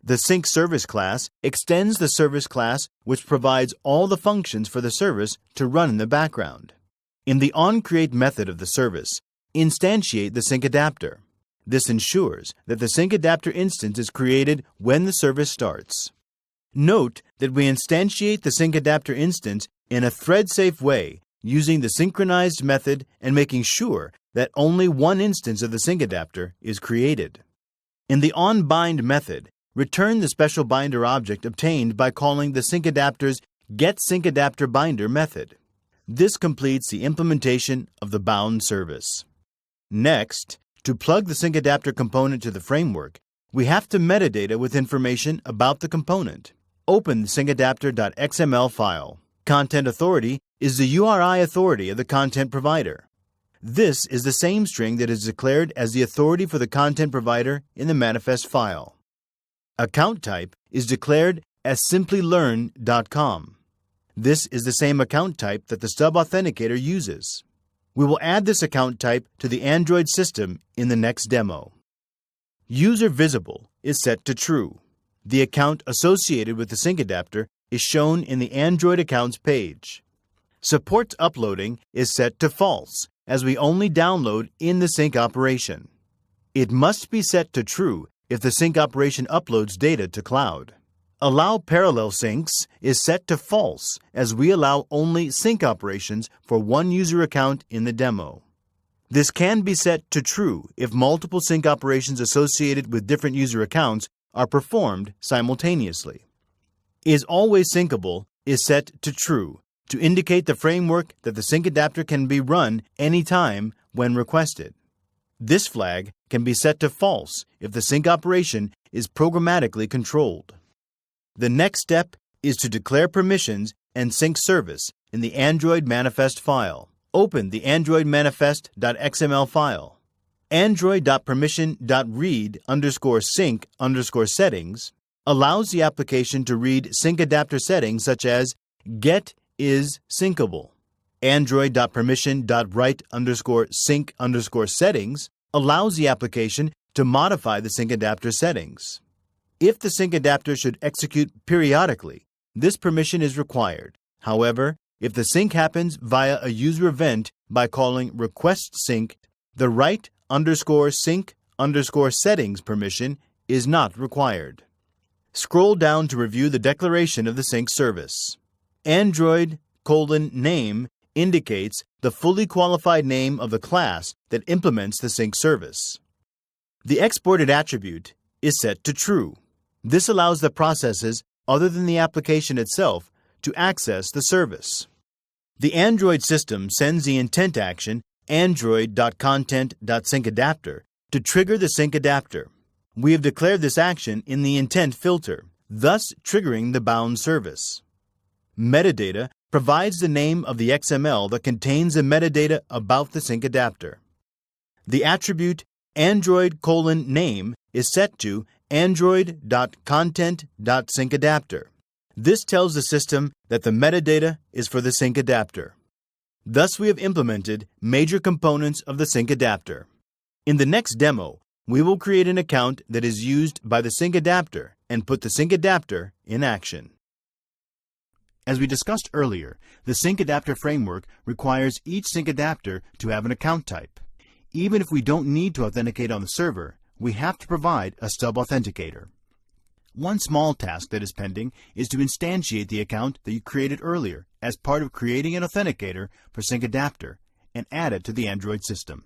The Sync Service class extends the service class which provides all the functions for the service to run in the background. In the onCreate method of the service, instantiate the Sync Adapter. This ensures that the Sync Adapter instance is created when the service starts. Note that we instantiate the Sync Adapter instance in a thread-safe way using the synchronized method and making sure that only one instance of the Sync Adapter is created. In the onBind method, return the special binder object obtained by calling the Sync Adapter's getSyncAdapterBinder method. This completes the implementation of the bound service. Next, to plug the Sync Adapter component to the framework, we have to metadata with information about the component. Open the syncadapter.xml file. Content authority is the URI authority of the content provider. This is the same string that is declared as the authority for the content provider in the manifest file. Account type is declared as simplylearn.com. This is the same account type that the stub authenticator uses. We will add this account type to the Android system in the next demo. User Visible is set to True. The account associated with the sync adapter is shown in the Android Accounts page. Supports uploading is set to False, as we only download in the sync operation. It must be set to True if the sync operation uploads data to cloud. Allow Parallel Syncs is set to False, as we allow only sync operations for one user account in the demo. This can be set to True if multiple sync operations associated with different user accounts are performed simultaneously. Is Always Syncable is set to True to indicate the framework that the sync adapter can be run anytime when requested. This flag can be set to False if the sync operation is programmatically controlled. The next step is to declare permissions and sync service in the Android manifest file. Open the Android manifest.xml file. Android.permission.read_sync_settings allows the application to read sync adapter settings such as get is syncable. Android.permission.write_sync_settings allows the application to modify the sync adapter settings. If the sync adapter should execute periodically, this permission is required. However, if the sync happens via a user event by calling request sync, the write_sync_settings permission is not required. Scroll down to review the declaration of the sync service. Android:name indicates the fully qualified name of the class that implements the sync service. The exported attribute is set to True. This allows the processes other than the application itself to access the service. The Android system sends the intent action Android.content.syncAdapter to trigger the sync adapter. We have declared this action in the intent filter, thus triggering the bound service. Metadata provides the name of the XML that contains the metadata about the sync adapter. The attribute Android:name is set to Android.content.syncAdapter. This tells the system that the metadata is for the sync adapter. Thus, we have implemented major components of the sync adapter. In the next demo, we will create an account that is used by the sync adapter and put the sync adapter in action. As we discussed earlier, the sync adapter framework requires each sync adapter to have an account type. Even if we don't need to authenticate on the server, we have to provide a stub authenticator. One small task that is pending is to instantiate the account that you created earlier as part of creating an authenticator for sync adapter and add it to the Android system.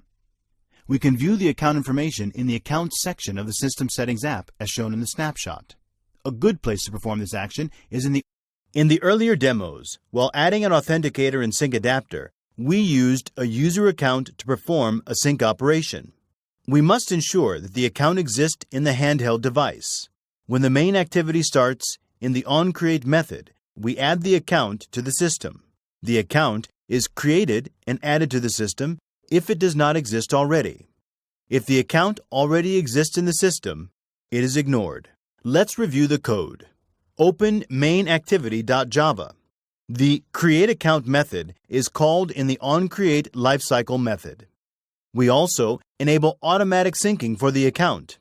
We can view the account information in the Accounts section of the System Settings app as shown in the snapshot. A good place to perform this action is in the earlier demos. While adding an authenticator in sync adapter, we used a user account to perform a sync operation. We must ensure that the account exists in the handheld device. When the main activity starts, in the onCreate method, we add the account to the system. The account is created and added to the system if it does not exist already. If the account already exists in the system, it is ignored. Let's review the code. Open mainActivity.java. The createAccount method is called in the onCreate lifecycle method. We also enable automatic syncing for the account.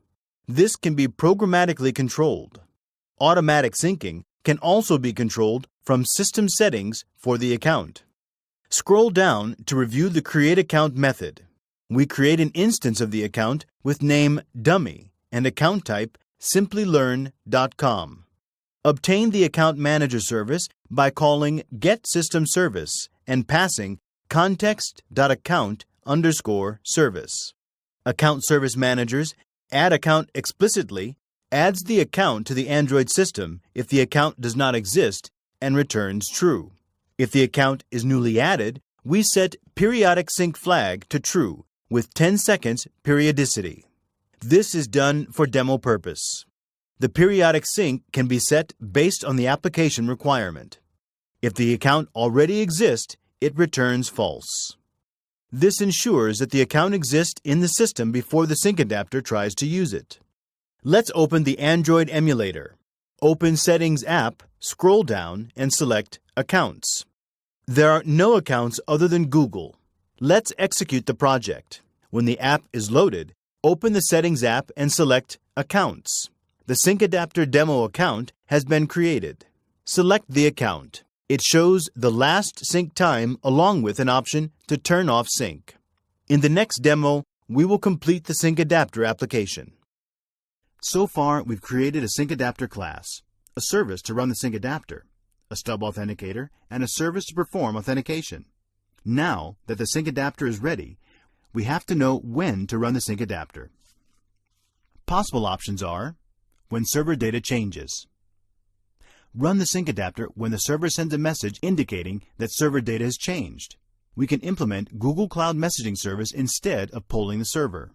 This can be programmatically controlled. Automatic syncing can also be controlled from System Settings for the account. Scroll down to review the createAccount method. We create an instance of the account with name dummy and account type Simplilearn.com. Obtain the Account Manager service by calling getSystemService and passing context.account_service. Account Service Managers add account explicitly, adds the account to the Android system if the account does not exist, and returns true. If the account is newly added, we set periodic sync flag to true with 10 seconds periodicity. This is done for demo purpose. The periodic sync can be set based on the application requirement. If the account already exists, it returns false. This ensures that the account exists in the system before the sync adapter tries to use it. Let's open the Android emulator. Open Settings app, scroll down, and select Accounts. There are no accounts other than Google. Let's execute the project. When the app is loaded, open the Settings app and select Accounts. The Sync Adapter demo account has been created. Select the account. It shows the last sync time along with an option to turn off sync. In the next demo, we will complete the Sync Adapter application. So far, we've created a Sync Adapter class, a service to run the Sync Adapter, a stub authenticator, and a service to perform authentication. Now that the Sync Adapter is ready, we have to know when to run the Sync Adapter. Possible options are when server data changes. Run the Sync Adapter when the server sends a message indicating that server data has changed. We can implement Google Cloud Messaging Service instead of polling the server.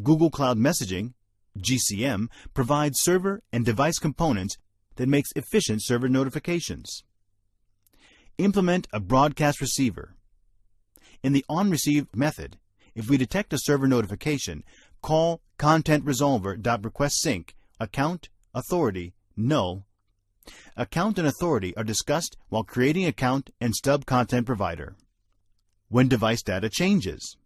Google Cloud Messaging, GCM, provides server and device components that makes efficient server notifications. Implement a broadcast receiver. In the onReceive method, if we detect a server notification, call contentResolver.requestSync account, authority, null. Account and authority are discussed while creating account and stub content provider. When device data changes.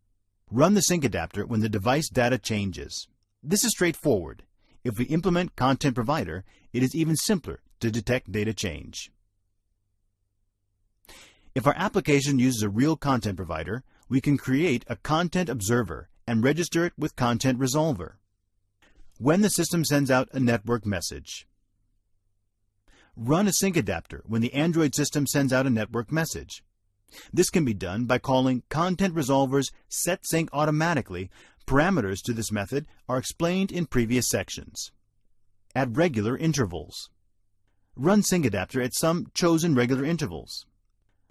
Run the Sync Adapter when the device data changes. This is straightforward. If we implement content provider, it is even simpler to detect data change. If our application uses a real content provider, we can create a content observer and register it with Content Resolver. When the system sends out a network message. Run a Sync Adapter when the Android system sends out a network message. This can be done by calling Content Resolver's setSync automatically. Parameters to this method are explained in previous sections. At regular intervals. Run Sync Adapter at some chosen regular intervals.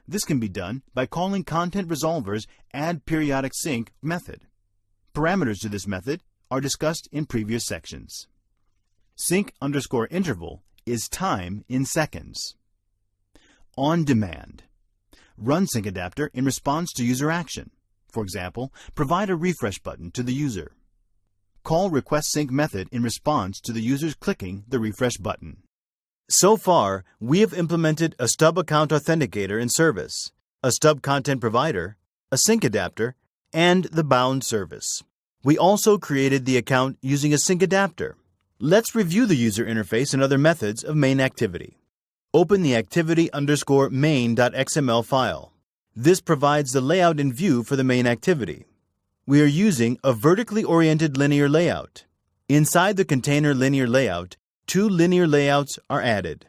This can be done by calling Content Resolver's addPeriodicSync method. Parameters to this method are discussed in previous sections. Sync_interval is time in seconds. On demand. Run Sync Adapter in response to user action. For example, provide a refresh button to the user. Call requestSync method in response to the user's clicking the refresh button. So far, we have implemented a stub account authenticator in service, a stub content provider, a Sync Adapter, and the bound service. We also created the account using a Sync Adapter. Let's review the user interface and other methods of main activity. Open the activity_main.xml file. This provides the layout and view for the main activity. We are using a vertically oriented linear layout. Inside the container linear layout, two linear layouts are added.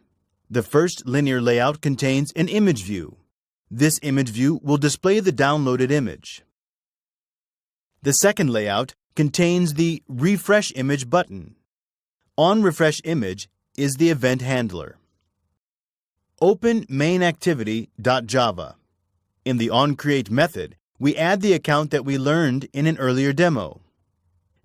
The first linear layout contains an image view. This image view will display the downloaded image. The second layout contains the Refresh Image button. On Refresh Image is the event handler. Open mainActivity.java. In the onCreate method, we add the account that we learned in an earlier demo.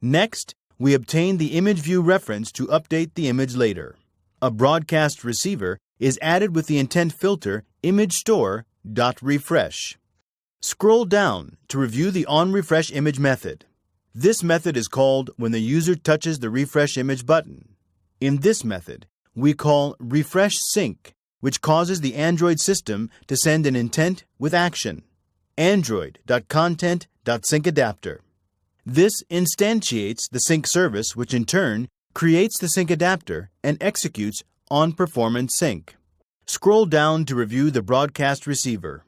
Next, we obtain the image view reference to update the image later. A broadcast receiver is added with the intent filter ImageStore.refresh. Scroll down to review the onRefresh Image method. This method is called when the user touches the Refresh Image button. In this method, we call RefreshSync, which causes the Android system to send an intent with action, Android.content.syncAdapter. This instantiates the sync service, which in turn creates the Sync Adapter and executes on-performance sync. Scroll down to review the broadcast receiver.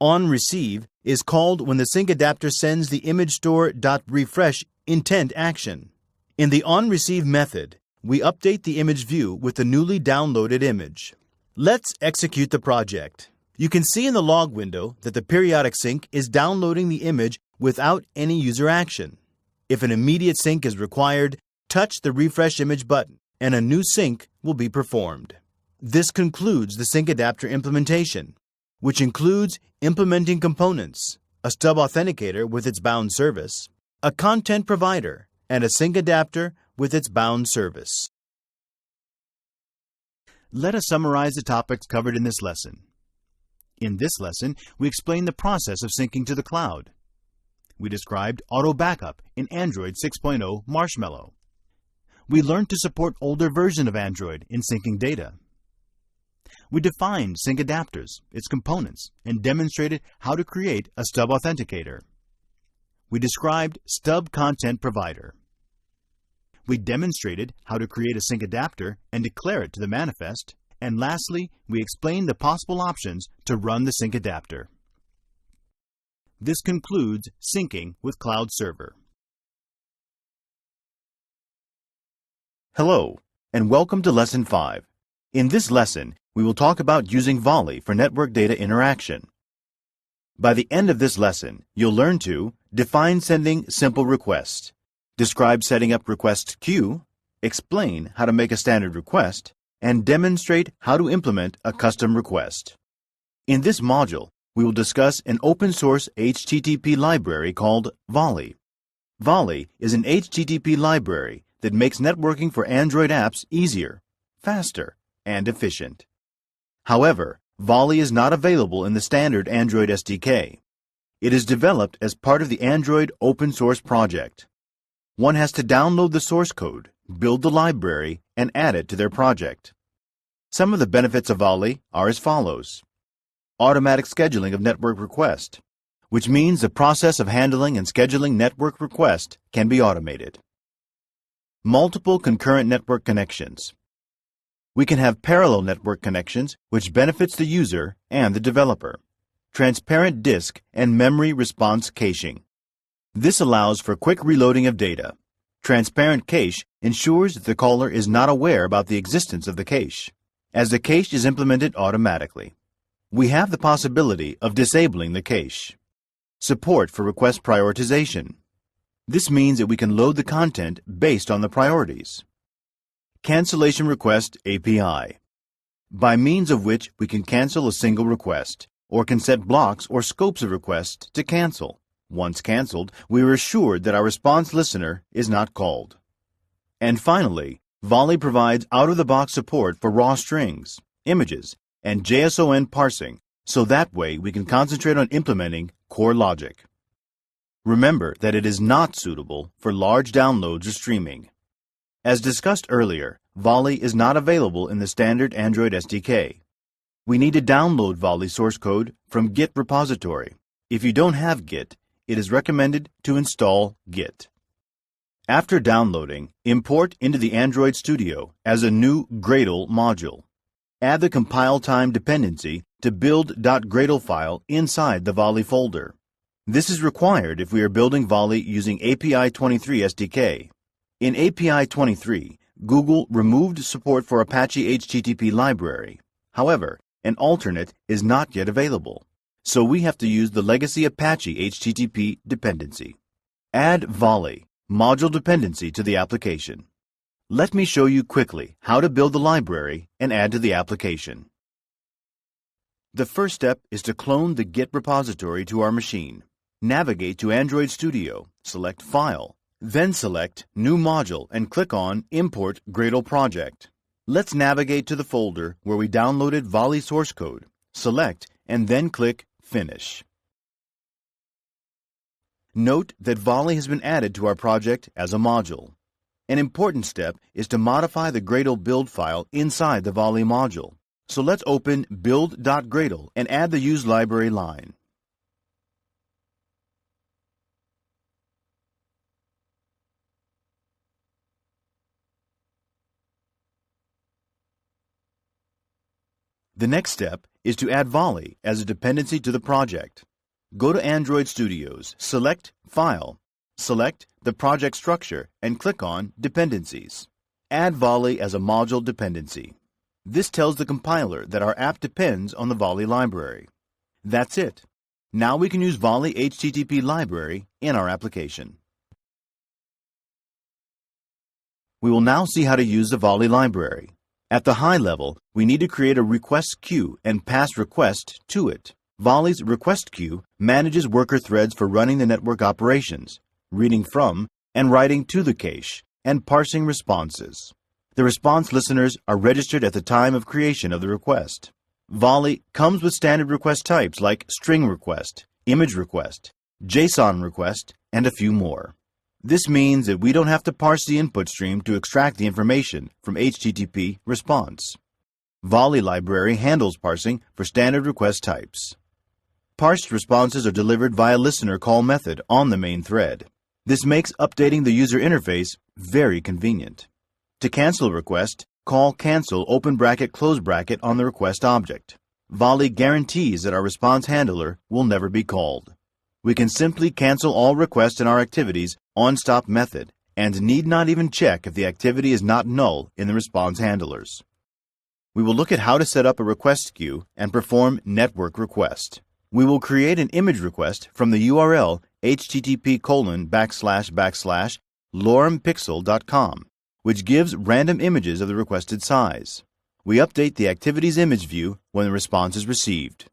OnReceive is called when the Sync Adapter sends the ImageStore.refresh intent action. In the OnReceive method, we update the image view with the newly downloaded image. Let's execute the project. You can see in the log window that the periodic sync is downloading the image without any user action. If an immediate sync is required, touch the Refresh Image button and a new sync will be performed. This concludes the Sync Adapter implementation, which includes implementing components, a stub authenticator with its bound service, a content provider, and a Sync Adapter with its bound service. Let us summarize the topics covered in this lesson. In this lesson, we explained the process of syncing to the cloud. We described auto backup in Android 6.0 Marshmallow. we learned to support older versions of Android in syncing data. We defined sync adapters, its components, and demonstrated how to create a stub authenticator. We described stub content provider. We demonstrated how to create a sync adapter and declare it to the manifest. And lastly, we explained the possible options to run the sync adapter. This concludes syncing with Cloud Server. Hello, and welcome to Lesson 5. In this lesson, we will talk about using Volley for network data interaction. By the end of this lesson, you'll learn to define sending simple requests, describe setting up request queue, explain how to make a standard request, and demonstrate how to implement a custom request. In this module, we will discuss an open-source HTTP library called Volley. Volley is an HTTP library that makes networking for Android apps easier, faster, and efficient. However, Volley is not available in the standard Android SDK. It is developed as part of the Android open source project. One has to download the source code, build the library, and add it to their project. Some of the benefits of Volley are as follows. Automatic scheduling of network requests, which means the process of handling and scheduling network requests can be automated. Multiple concurrent network connections. We can have parallel network connections, which benefits the user and the developer. Transparent disk and memory response caching. This allows for quick reloading of data. Transparent cache ensures that the caller is not aware about the existence of the cache, as the cache is implemented automatically. We have the possibility of disabling the cache. Support for request prioritization. This means that we can load the content based on the priorities. Cancellation Request API, by means of which we can cancel a single request, or can set blocks or scopes of requests to cancel. Once canceled, we are assured that our response listener is not called. And finally, Volley provides out-of-the-box support for raw strings, images, and JSON parsing, so that way we can concentrate on implementing core logic. Remember that it is not suitable for large downloads or streaming. As discussed earlier, Volley is not available in the standard Android SDK. We need to download Volley source code from Git repository. If you don't have Git, it is recommended to install Git. After downloading, import into the Android Studio as a new Gradle module. Add the compile time dependency to build.gradle file inside the Volley folder. This is required if we are building Volley using API 23 SDK. In API 23, Google removed support for Apache HTTP library. However, an alternate is not yet available, so we have to use the legacy Apache HTTP dependency. Add Volley module dependency to the application. Let me show you quickly how to build the library and add to the application. The first step is to clone the Git repository to our machine. Navigate to Android Studio, select File, then select New Module and click on Import Gradle Project. Let's navigate to the folder where we downloaded Volley source code. Select and then click Finish. Note that Volley has been added to our project as a module. An important step is to modify the Gradle build file inside the Volley module. So let's open build.gradle and add the use library line. The next step is to add Volley as a dependency to the project. Go to Android Studios, select File, select the project structure, and click on Dependencies. Add Volley as a module dependency. This tells the compiler that our app depends on the Volley library. That's it. Now we can use Volley HTTP library in our application. We will now see how to use the Volley library. At the high level, we need to create a request queue and pass request to it. Volley's request queue manages worker threads for running the network operations, reading from and writing to the cache, and parsing responses. The response listeners are registered at the time of creation of the request. Volley comes with standard request types like string request, image request, JSON request, and a few more. This means that we don't have to parse the input stream to extract the information from HTTP response. Volley library handles parsing for standard request types. Parsed responses are delivered via listener call method on the main thread. This makes updating the user interface very convenient. To cancel a request, call cancel open bracket close bracket on the request object. Volley guarantees that our response handler will never be called. We can simply cancel all requests in our activities on stop method and need not even check if the activity is not null in the response handlers. We will look at how to set up a request queue and perform network request. We will create an image request from the URL http://lorempixel.com, which gives random images of the requested size. We update the activity's image view when the response is received.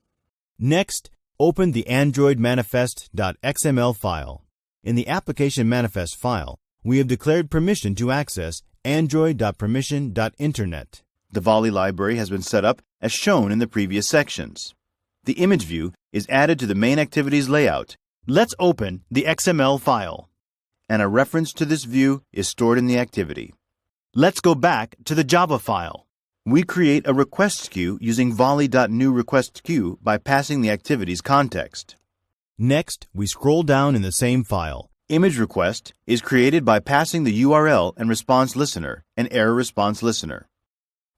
Next, open the Android manifest.xml file. In the application manifest file, we have declared permission to access android.permission.internet. The Volley library has been set up as shown in the previous sections. The image view is added to the main activity's layout. Let's open the XML file, and a reference to this view is stored in the activity. Let's go back to the Java file. We create a request queue using volley.newRequestQueue by passing the activity's context. Next, we scroll down in the same file. Image request is created by passing the URL and response listener and error response listener.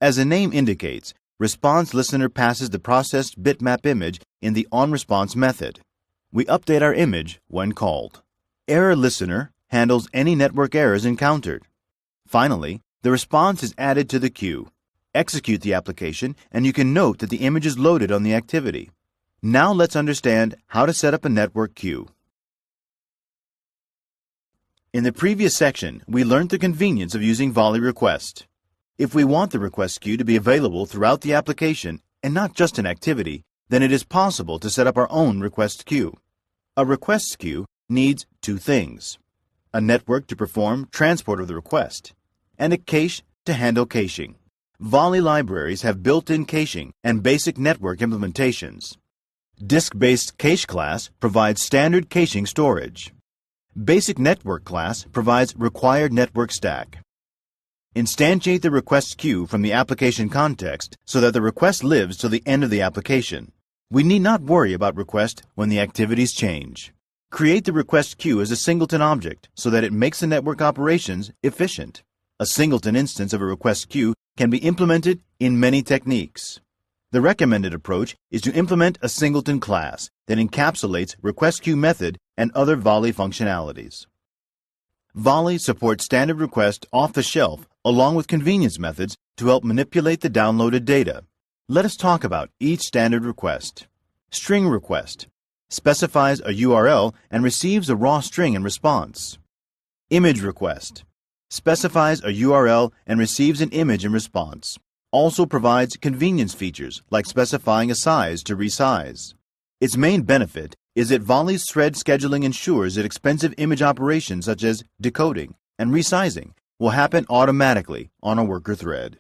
As the name indicates, response listener passes the processed bitmap image in the onResponse method. We update our image when called. Error listener handles any network errors encountered. Finally, the response is added to the queue. Execute the application and you can note that the image is loaded on the activity. Now let's understand how to set up a network queue. In the previous section, we learned the convenience of using Volley request. If we want the request queue to be available throughout the application and not just an activity, then it is possible to set up our own request queue. A request queue needs two things: a network to perform transport of the request, and a cache to handle caching. Volley libraries have built-in caching and basic network implementations. Disk-based cache class provides standard caching storage. Basic network class provides required network stack. Instantiate the request queue from the application context so that the request lives till the end of the application. We need not worry about request when the activities change. Create the request queue as a singleton object so that it makes the network operations efficient. A singleton instance of a request queue can be implemented in many techniques. The recommended approach is to implement a singleton class that encapsulates request queue method and other Volley functionalities. Volley supports standard request off the shelf along with convenience methods to help manipulate the downloaded data. Let us talk about each standard request. String request specifies a URL and receives a raw string in response. Image request specifies a URL and receives an image in response. Also provides convenience features like specifying a size to resize. Its main benefit is that Volley's thread scheduling ensures that expensive image operations such as decoding and resizing will happen automatically on a worker thread.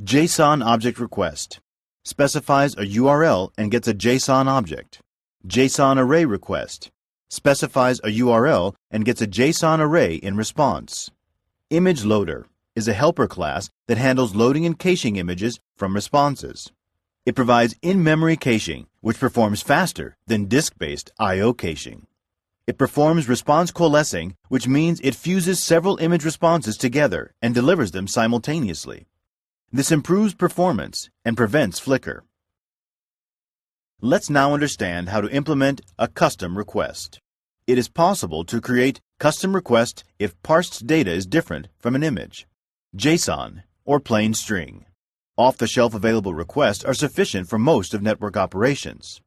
JSON object request specifies a URL and gets a JSON object. JSON array request specifies a URL and gets a JSON array in response. Image loader is a helper class that handles loading and caching images from responses. It provides in-memory caching, which performs faster than disk-based I/O caching. It performs response coalescing, which means it fuses several image responses together and delivers them simultaneously. This improves performance and prevents flicker. Let's now understand how to implement a custom request. It is possible to create custom requests if parsed data is different from an image, JSON, or plain string. Off-the-shelf available requests are sufficient for most of network operations.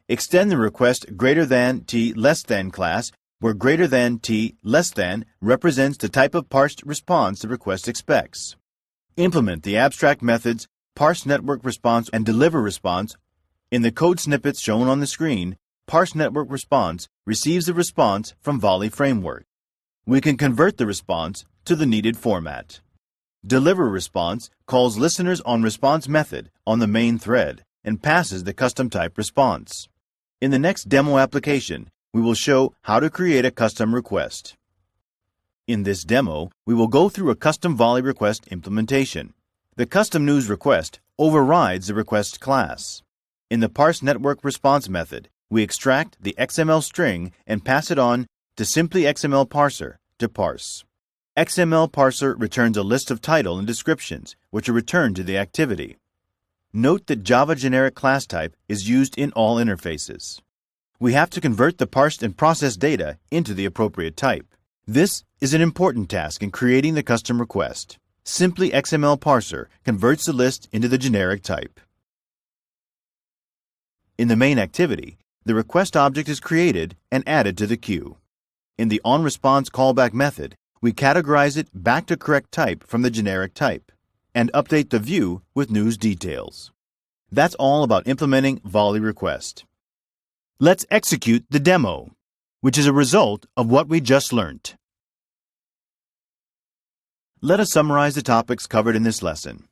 Extend the request greater than t less than class, where greater than t less than represents the type of parsed response the request expects. Implement the abstract methods parse network response and deliver response. In the code snippets shown on the screen, parse network response receives the response from Volley framework. We can convert the response to the needed format. Deliver response calls listeners on response method on the main thread and passes the custom type response. In the next demo application, we will show how to create a custom request. In this demo, we will go through a custom Volley request implementation. The custom news request overrides the request class. In the parse network response method, we extract the XML string and pass it on to Simply XML parser to parse. XML parser returns a list of title and descriptions, which are returned to the activity. Note that Java generic class type is used in all interfaces. We have to convert the parsed and processed data into the appropriate type. This is an important task in creating the custom request. Simply XML parser converts the list into the generic type. In the main activity, the request object is created and added to the queue. In the onResponse callback method, we categorize it back to correct type from the generic type and update the view with news details. That's all about implementing Volley request. Let's execute the demo, which is a result of what we just learned. Let us summarize the topics covered in this lesson.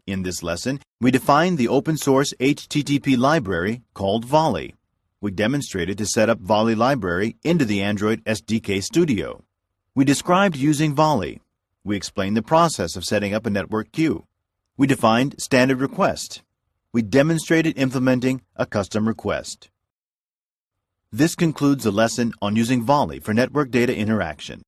In this lesson, we defined the open-source HTTP library called Volley. We demonstrated to set up Volley library into the Android SDK Studio. We described using Volley. We explained the process of setting up a network queue. We defined standard request. We demonstrated implementing a custom request. This concludes the lesson on using Volley for network data interaction.